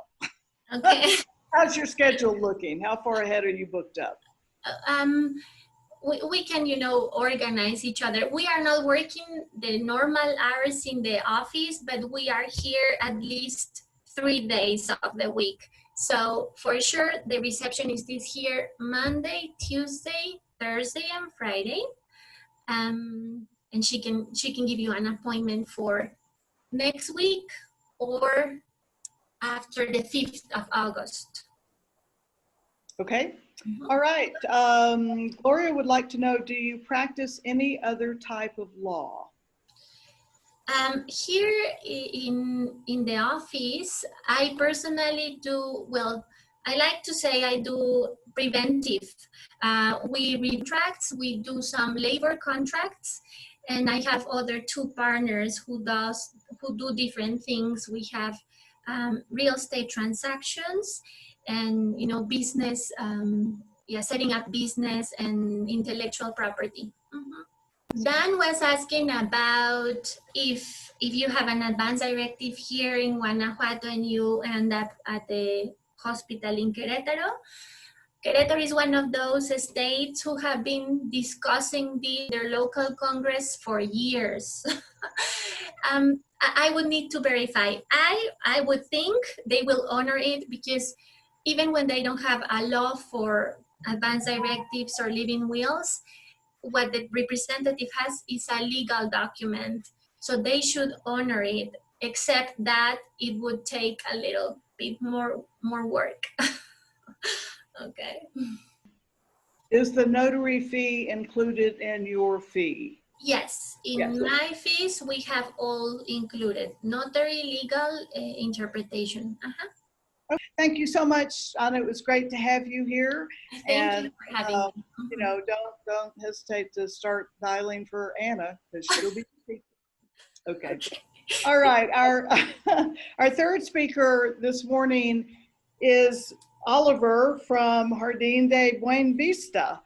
Okay. How's your schedule looking? How far ahead are you booked up? We can, you know, organize each other. We are not working the normal hours in the office, but we are here at least 3 days of the week. So for sure, the receptionist is here Monday, Tuesday, Thursday, and Friday. And she can give you an appointment for next week or after the 5th of August. Okay. All right. Gloria would like to know, do you practice any other type of law? Here in the office, I personally do, well, I like to say I do preventive. We read contracts, we do some labor contracts, And I have other two partners who do different things. We have real estate transactions and business, setting up business and intellectual property. Dan was asking about if you have an advance directive here in Guanajuato and you end up at the hospital in Querétaro. Querétaro is one of those states who have been discussing their local Congress for years. I would need to verify. I would think they will honor it, because even when they don't have a law for advance directives or living wills, what the representative has is a legal document. So they should honor it, except that it would take a little bit more work. Okay. Is the notary fee included in your fee? Yes, in Yes. my fees, we have all included. Notary, legal, interpretation. Okay. Thank you so much, Anna. It was great to have you here. Thank you for having me. You know, don't hesitate to start dialing for Anna, because she'll be okay. All right, our third speaker this morning is Oliver from Jardines Nueva Vida.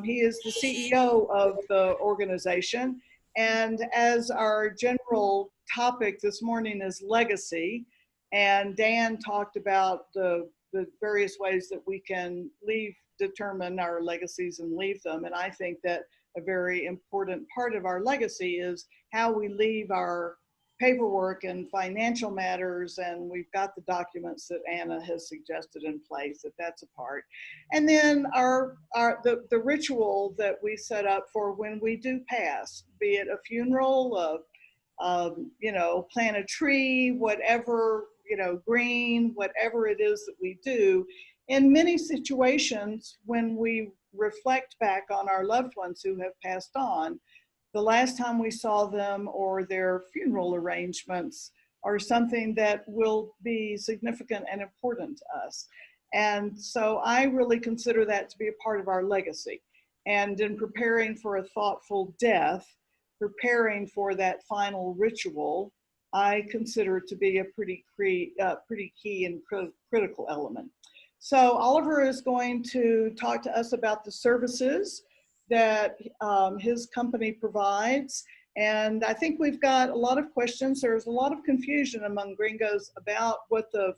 He is the CEO of the organization, and as our general topic this morning is legacy, and Dan talked about the various ways that we can determine our legacies and leave them. And I think that a very important part of our legacy is how we leave our paperwork and financial matters, and we've got the documents that Anna has suggested in place, that's a part. And then the ritual that we set up for when we do pass, be it a funeral, plant a tree, whatever, green, whatever it is that we do. In many situations, when we reflect back on our loved ones who have passed on, the last time we saw them or their funeral arrangements are something that will be significant and important to us. And so I really consider that to be a part of our legacy. And in preparing for a thoughtful death, preparing for that final ritual, I consider it to be a pretty key and critical element. So Oliver is going to talk to us about the services that his company provides. And I think we've got a lot of questions. There's a lot of confusion among gringos about what the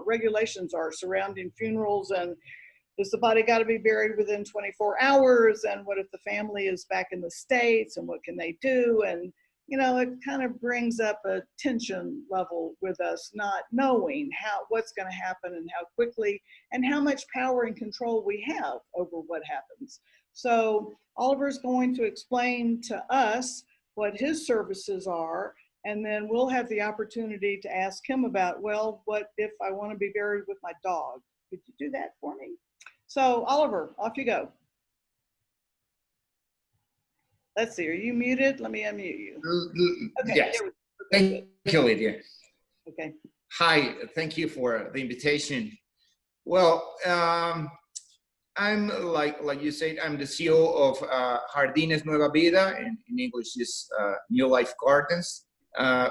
regulations are surrounding funerals, and does the body got to be buried within 24 hours? And what if the family is back in the States, and what can they do? And, it kind of brings up a tension level with us, not knowing what's going to happen and how quickly and how much power and control we have over what happens. So Oliver's going to explain to us what his services are, and then we'll have the opportunity to ask him about, well, what if I want to be buried with my dog? Could you do that for me? So Oliver, off you go. Let's see, are you muted? Let me unmute you. Okay, yes. Thank you, Lydia. Okay. Hi, thank you for the invitation. Well, I'm like you said, I'm the CEO of Jardines Nueva Vida, and in English is New Life Gardens.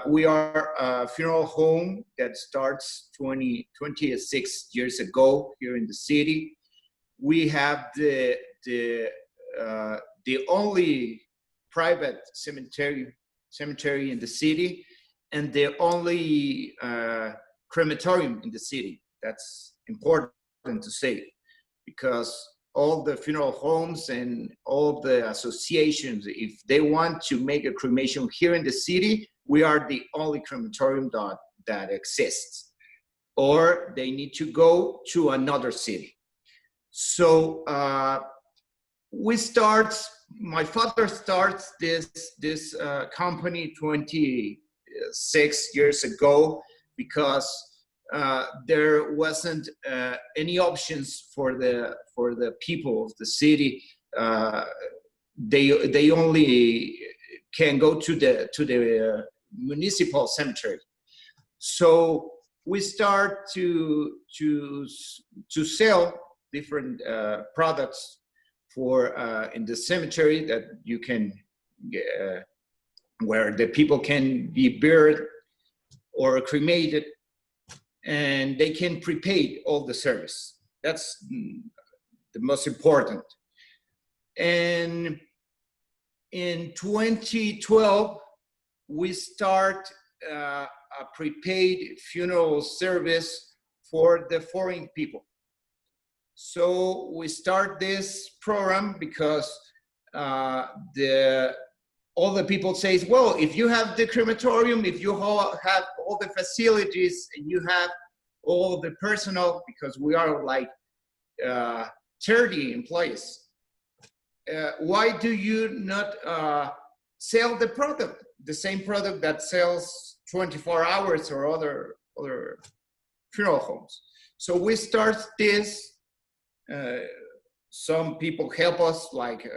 We are a funeral home that starts 26 years ago here in the city. We have the only private cemetery in the city, and the only crematorium in the city. That's important to say, because all the funeral homes and all the associations, if they want to make a cremation here in the city, we are the only crematorium that exists, or they need to go to another city. So my father starts this company 26 years ago, because there wasn't any options for the people of the city. They only can go to the municipal cemetery. So we start to sell different products for in the cemetery that you can where the people can be buried or cremated, and they can prepay all the service. That's the most important. And in 2012, we start a prepaid funeral service for the foreign people. So we start this program because all the people say, well, if you have the crematorium, if you have all the facilities, and you have all the personnel, because we are like 30 employees, why do you not sell the product, the same product that sells 24 hours or other funeral homes? So we start this. Some people help us, like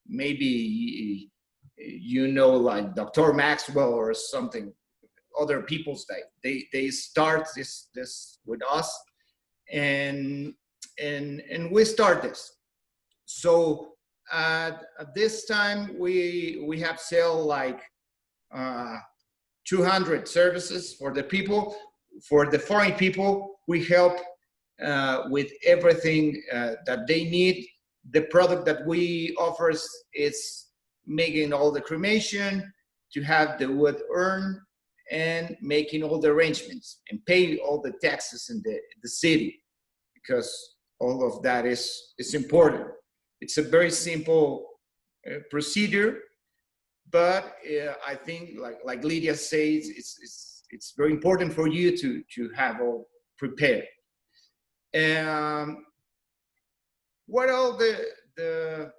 maybe like Dr. Maxwell or something. Other people's they start this with us, and we start this. So at this time we have sell like 200 services for the people. For the foreign people, we help with everything that they need. The product that we offer is making all the cremation, to have the wood urn, and making all the arrangements and pay all the taxes in the city, because all of that is important. It's a very simple procedure, but I think, like Lydia says, it's very important for you to have all prepared. What all the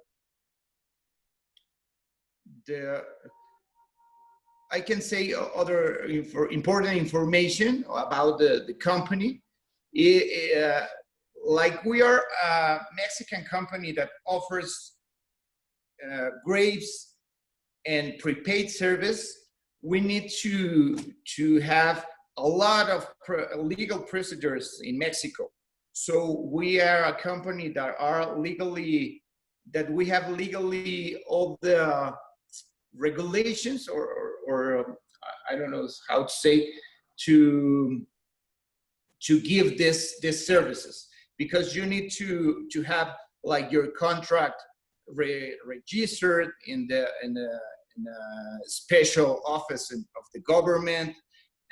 I can say other important information about the company. Like we are a Mexican company that offers graves and prepaid service. We need to have a lot of legal procedures in Mexico. So we are a company that we have legally all the regulations, or I don't know how to say, to give this services, because you need to have like your contract registered in a special office of the government,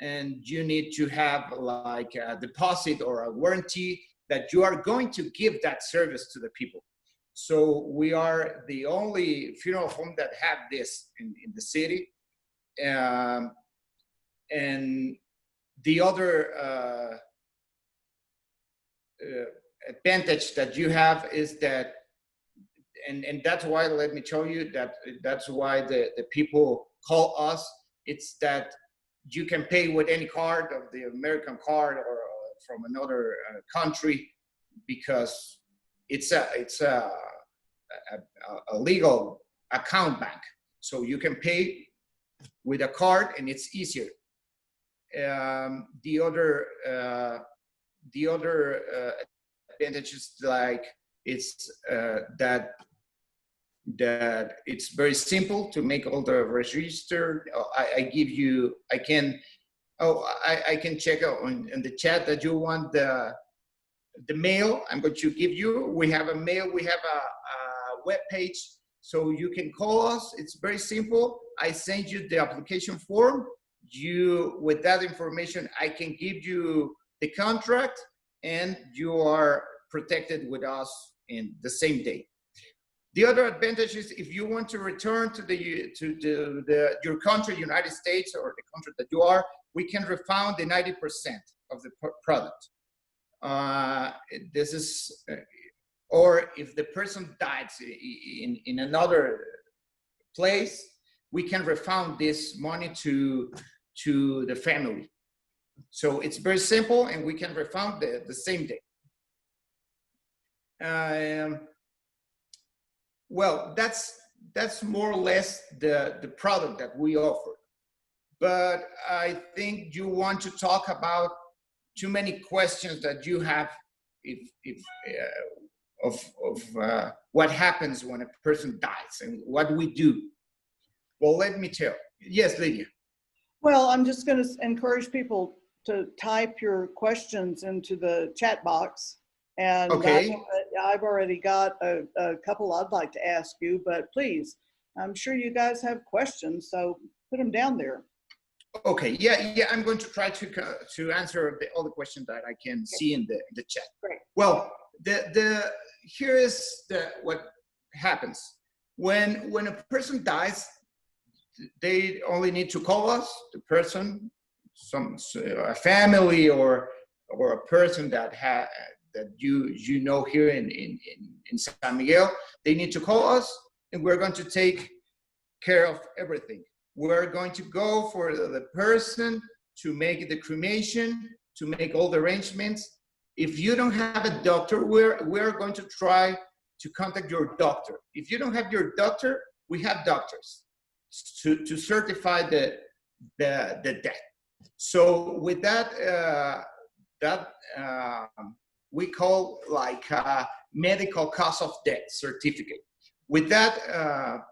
and you need to have like a deposit or a warranty that you are going to give that service to the people. So we are the only funeral home that have this in the city. And the other advantage that you have is that, and that's why, let me tell you, that's why the people call us. It's that you can pay with any card, of the American card or from another country, because it's a legal account bank. So you can pay with a card, and it's easier. The other advantages, like it's that it's very simple to make all the register. I can check out in the chat that you want the mail. I'm going to give you. We have a mail. We have a web page, so you can call us. It's very simple. I send you the application form. With that information, I can give you the contract, and you are protected with us in the same day. The other advantage is, if you want to return to your country, United States, or the country that you are, we can refund the 90% of the product. This is, or if the person dies in another place, we can refund this money to the family. So it's very simple, and we can refund the same day. Well, that's more or less the product that we offer. But I think you want to talk about too many questions that you have of what happens when a person dies and what we do. Well, let me tell. Yes, Lydia. Well, I'm just going to encourage people to type your questions into the chat box. And Okay. I've already got a couple I'd like to ask you, but please, I'm sure you guys have questions, so put them down there. Okay, yeah, I'm going to try to answer all the questions that I can see in the chat. Great. Well, here is what happens when a person dies. They only need to call us, the person, a family or a person that you know here in San Miguel. They need to call us, and we're going to take care of everything. We're going to go for the person to make the cremation, to make all the arrangements. If you don't have a doctor, we're going to try to contact your doctor. If you don't have your doctor, we have doctors to certify the death. So with that, we call like a medical cause of death certificate. With that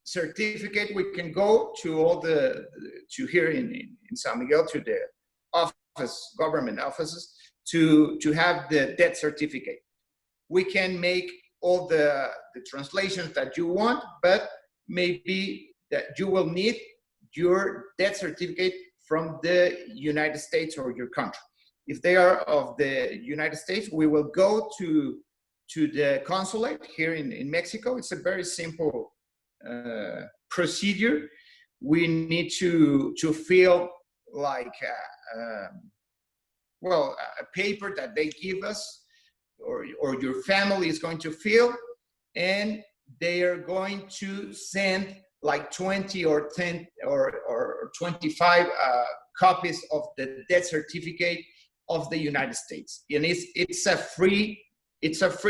certificate, we can go to here in San Miguel, to the government offices, to have the death certificate. We can make all the translations that you want, but maybe that you will need your death certificate from the United States or your country. If they are of the United States, we will go to the consulate here in Mexico. It's a very simple procedure. We need to fill like a paper that they give us, or your family is going to fill, and they are going to send like 20 or 10 or 25 copies of the death certificate of the United States. And it's a free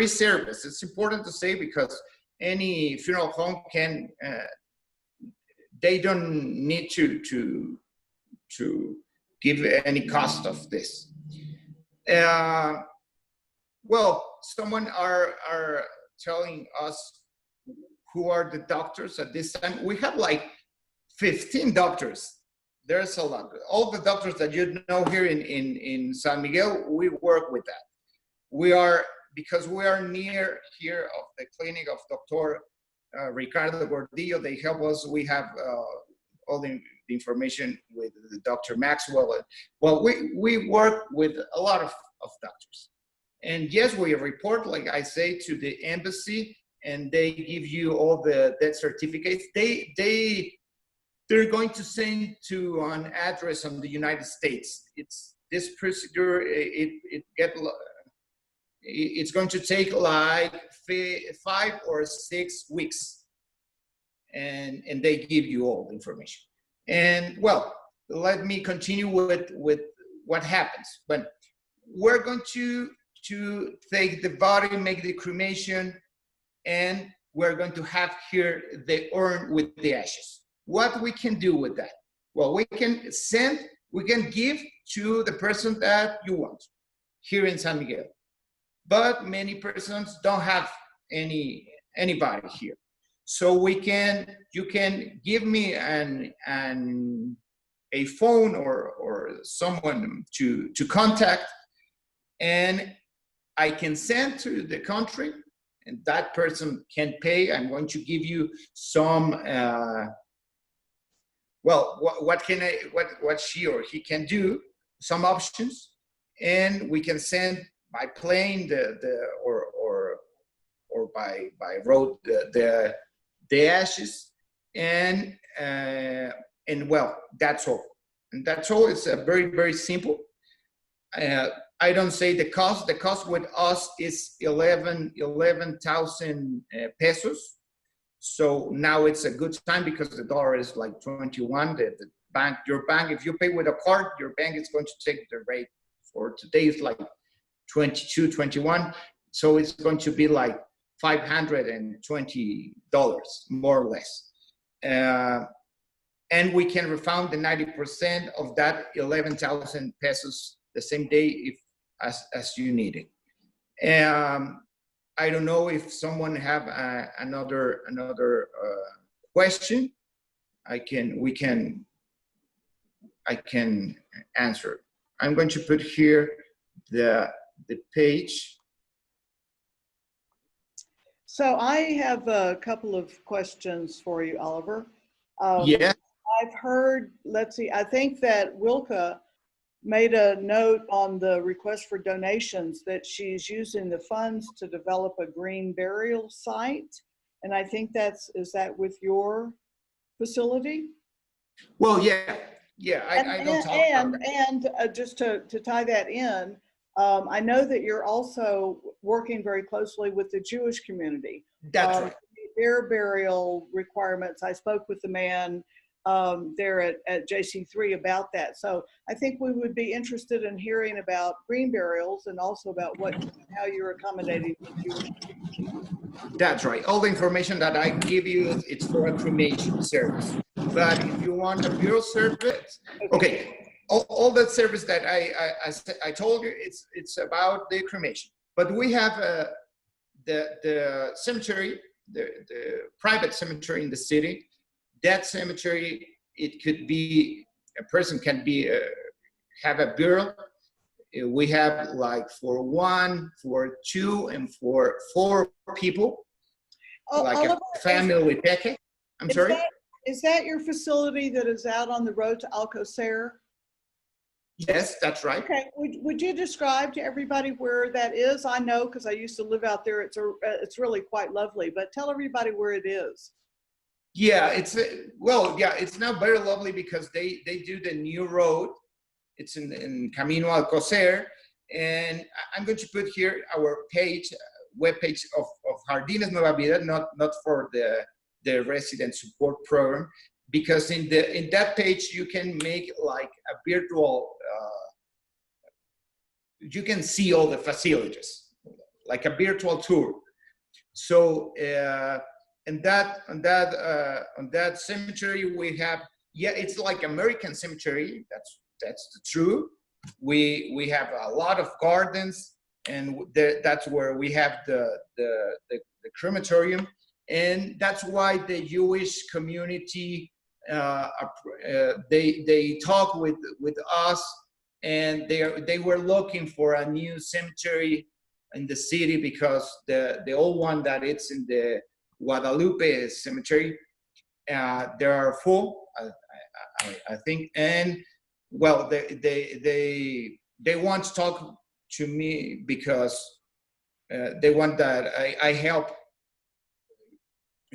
service. It's important to say, because any funeral home can, they don't need to give any cost of this. Well, someone are telling us who are the doctors at this time. We have like 15 doctors. There's a lot. All the doctors that you know here in San Miguel, we work with that. Because we are near here of the clinic of Dr. Ricardo Gordillo. They help us. We have all the information with the Dr. Maxwell. Well, we work with a lot of doctors. And yes, we report, like I say, to the embassy, and they give you all the death certificates. They're going to send to an address on the United States. It's this procedure. It's going to take like 5 or 6 weeks, and they give you all the information. And well, let me continue with what happens. But we're going to take the body, make the cremation, and we're going to have here the urn with the ashes. What we can do with that? Well, we can give to the person that you want here in San Miguel. But many persons don't have anybody here. So you can give me a phone or someone to contact, and I can send to the country, and that person can pay. I'm going to give you some what she or he can do, some options, and we can send by plane or by road the ashes, and well, that's all. And that's all. It's a very, very simple. I don't say the cost. The cost with us is 11,000 pesos. So now it's a good time because the dollar is like 21. Your bank, if you pay with a card, your bank is going to take the rate for today is like 22, 21. So it's going to be like $520, more or less. And we can refund the 90% of that 11,000 pesos the same day as you need it. I don't know if someone have another question. I can answer. I'm going to put here the page. So I have a couple of questions for you, Oliver. Yeah. I've heard, let's see, I think that Wilka made a note on the request for donations that she's using the funds to develop a green burial site. And I think is that with your facility? Well, yeah. I don't talk about that. And just to tie that in, I know that you're also working very closely with the Jewish community. That's right. Their burial requirements, I spoke with the man there at JC3 about that. So I think we would be interested in hearing about green burials and also about how you're accommodating the Jewish community. That's right. All the information that I give you, it's for a cremation service. But if you want a burial service, okay. All that service that I told you, it's about the cremation. But we have the cemetery, the private cemetery in the city. That cemetery, it could be, a person can be have a burial. We have like for 1, for 2, and for 4 people, like Oliver, a family package. I'm sorry? Is that your facility that is out on the road to Alcocer? Yes, that's right. Okay, would you describe to everybody where that is? I know because I used to live out there. It's really quite lovely, but tell everybody where it is. Yeah, it's now very lovely because they do the new road. It's in Camino Alcocer, and I'm going to put here our webpage of Jardines Nueva Vida, not for the resident support program, because in that page you can make like a virtual. You can see all the facilities, like a virtual tour. So. And on that cemetery we have, it's like American cemetery. That's true. We have a lot of gardens, and that's where we have the crematorium, and that's why the Jewish community they talk with us, and they were looking for a new cemetery in the city because the old one that it's in the Guadalupe Cemetery, there are 4, I think, and well, they want to talk to me because they want that I help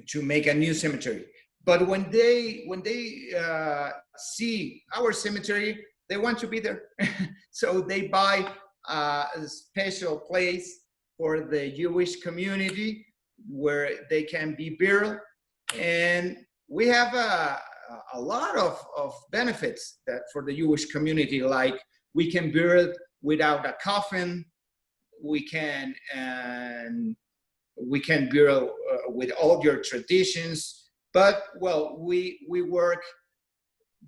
to make a new cemetery. But when they see our cemetery, they want to be there, so they buy a special place for the Jewish community where they can be buried. And we have a lot of benefits that for the Jewish community, like we can bury without a coffin, we can bury with all your traditions, but well, we work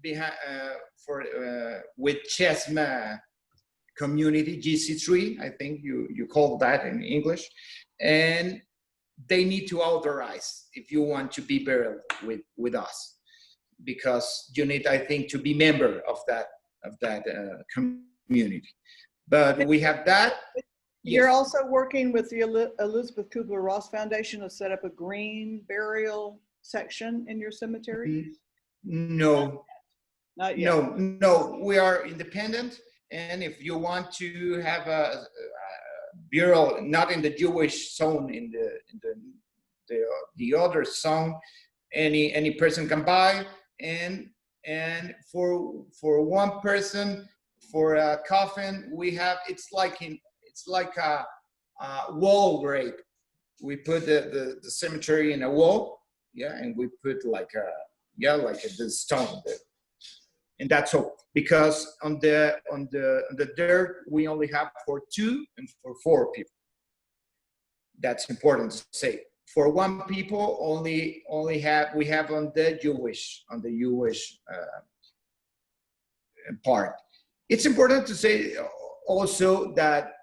with UUFSMA community, GC3, I think you call that in English, and they need to authorize if you want to be buried with us, because you need, I think, to be member of that community. But we have that. You're also working with the Elizabeth Kubler-Ross Foundation to set up a green burial section in your cemetery? No. Not yet. No, we are independent, and if you want to have a burial not in the Jewish zone, in the other zone, any person can buy, and for one person, for a coffin, we have it's like a wall grave. We put the cemetery in a wall, and we put like the stone there. And that's all, because on the dirt we only have for 2 and for 4 people. That's important to say. For 1 people we have on the Jewish part. It's important to say also that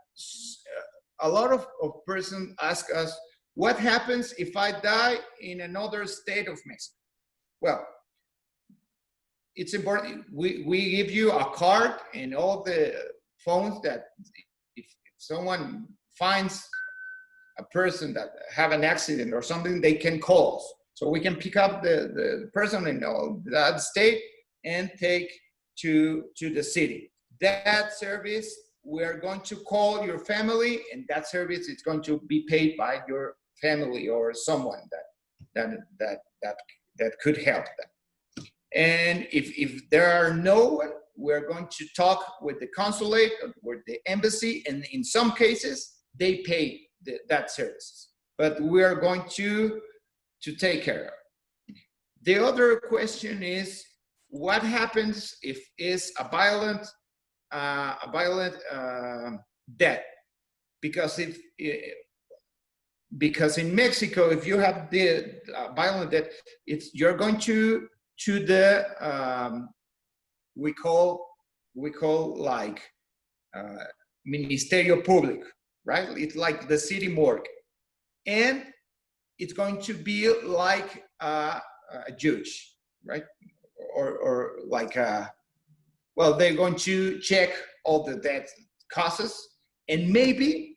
a lot of persons ask us, what happens if I die in another state of Mexico? Well, it's important. We give you a card and all the phones that if someone finds a person that have an accident or something, they can call us. So we can pick up the person in that state and take to the city. That service, we're going to call your family, and that service is going to be paid by your family or someone that could help them. And if there are no one, we're going to talk with the consulate or with the embassy, and in some cases, they pay that service. But we are going to take care of. The other question is, what happens if it's a violent death? Because in Mexico, if you have the violent death, you're going to the we call like Ministerio Público, right? It's like the city morgue, and it's going to be like a judge, right? Or like well, they're going to check all the death causes, and maybe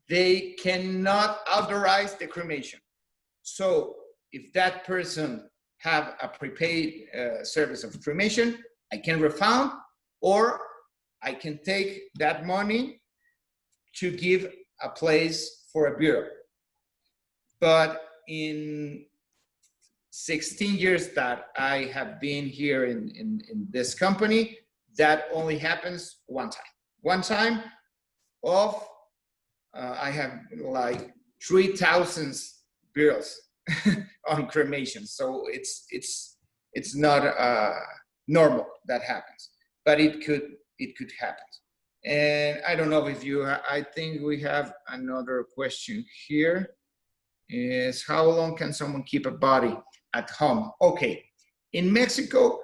they cannot authorize the cremation. So if that person have a prepaid service of cremation, I can refund, or I can take that money to give a place for a burial. But in 16 years that I have been here in this company, that only happens one time. One time of, I have like 3,000 burials on cremation. So it's not normal that happens, but it could happen. And I don't know if I think we have another question here. Is how long can someone keep a body at home? Okay, in Mexico,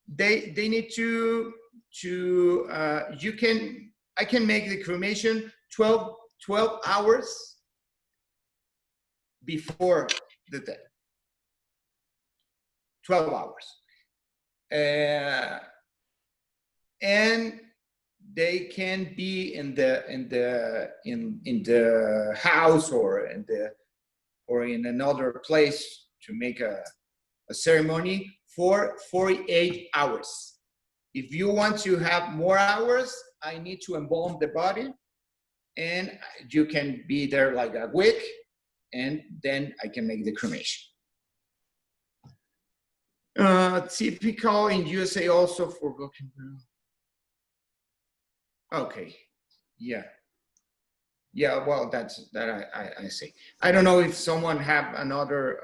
they need to I can make the cremation 12 hours before the death. 12 hours. And they can be in the house or in another place to make a ceremony for 48 hours. If you want to have more hours, I need to embalm the body, and you can be there like a week, and then I can make the cremation. Typical in USA also for broken girl. Okay, yeah, well, that I see. I don't know if someone have another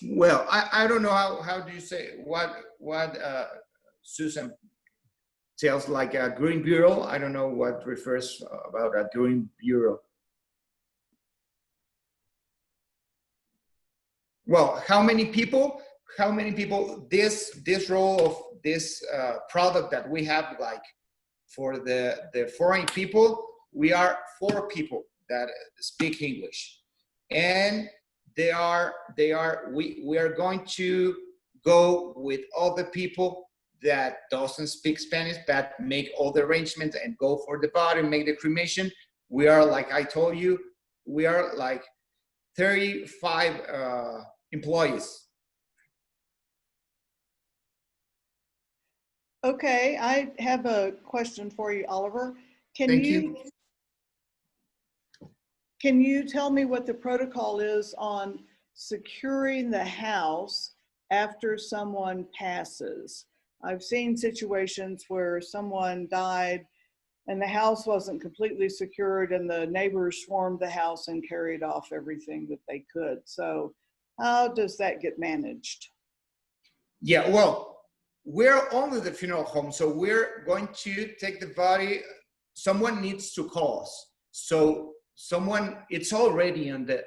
well, I don't know how do you say what Susan tells, like a green bureau. I don't know what refers about a green bureau. Well, how many people this role of this product that we have, like for the foreign people, we are 4 people that speak English, and we are going to go with all the people that doesn't speak Spanish, that make all the arrangements and go for the body, make the cremation. We are, like I told you, we are like 35 employees. Okay, I have a question for you, Oliver. Thank you. Can you tell me what the protocol is on securing the house after someone passes? I've seen situations where someone died and the house wasn't completely secured, and the neighbors swarmed the house and carried off everything that they could. So how does that get managed? Yeah, well, we're only the funeral home, so we're going to take the body. Someone needs to call us. So it's already on that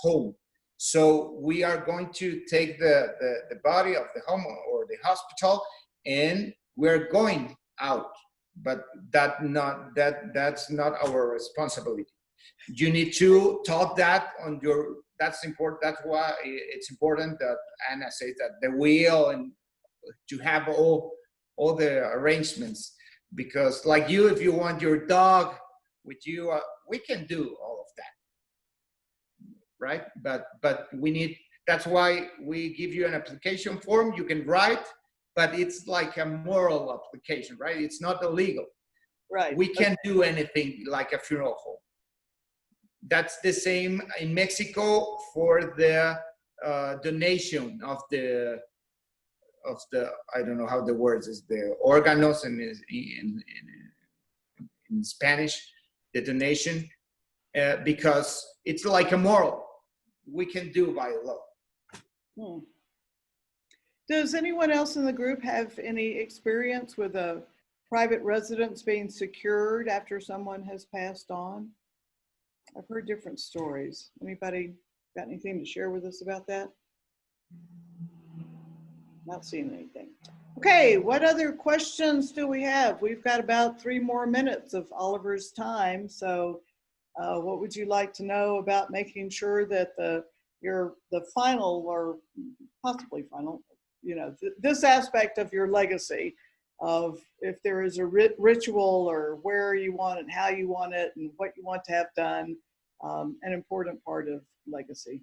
home. So we are going to take the body of the home or the hospital, and we're going out that's not our responsibility. You need to talk that on your, that's important. That's why it's important that Anna says that the will and to have all the arrangements, because like you, if you want your dog with you, we can do all of that, right? But we need, that's why we give you an application form you can write, but it's like a moral application, right? It's not illegal. Right. We can't do anything like a funeral home. That's the same in Mexico for the donation of the, I don't know how the words is, the órganos in Spanish, the donation, because it's like a moral. We can do by law. Does anyone else in the group have any experience with a private residence being secured after someone has passed on? I've heard different stories. Anybody got anything to share with us about that? Not seeing anything. Okay, what other questions do we have? We've got about 3 more minutes of Oliver's time. So what would you like to know about making sure that the final, or possibly final, you know, this aspect of your legacy, of if there is a ritual or where you want it, how you want it, and what you want to have done, an important part of legacy.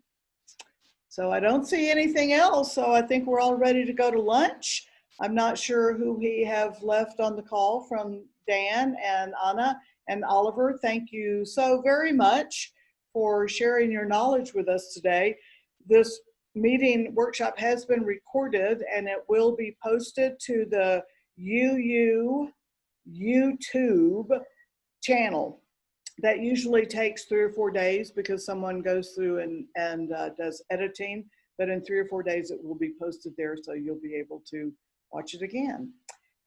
So I don't see anything else. So I think we're all ready to go to lunch. I'm not sure who we have left on the call from Dan and Anna and Oliver. Thank you so very much for sharing your knowledge with us today. This meeting workshop has been recorded and it will be posted to the UU YouTube channel. That usually takes 3 or 4 days because someone goes through and does editing, but in 3 or 4 days it will be posted there, so you'll be able to watch it again.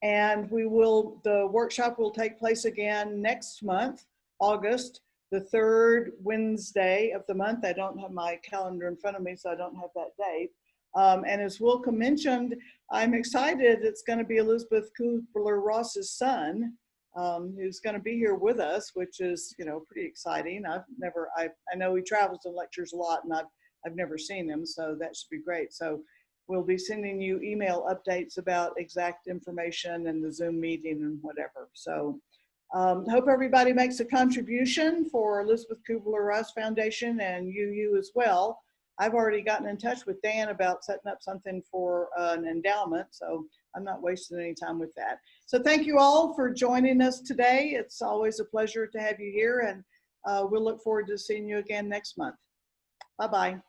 And the workshop will take place again next month, August, the 3rd Wednesday of the month. I don't have my calendar in front of me, so I don't have that date. And as Wilka mentioned, I'm excited. It's going to be Elizabeth Kubler-Ross's son, who's going to be here with us, which is, you know, pretty exciting. I know he travels and lectures a lot, and I've never seen him, so that should be great. So we'll be sending you email updates about exact information and the Zoom meeting and whatever. So hope everybody makes a contribution for Elizabeth Kubler-Ross Foundation and UU as well. I've already gotten in touch with Dan about setting up something for an endowment, so I'm not wasting any time with that. So thank you all for joining us today. It's always a pleasure to have you here, and we'll look forward to seeing you again next month. Bye-bye.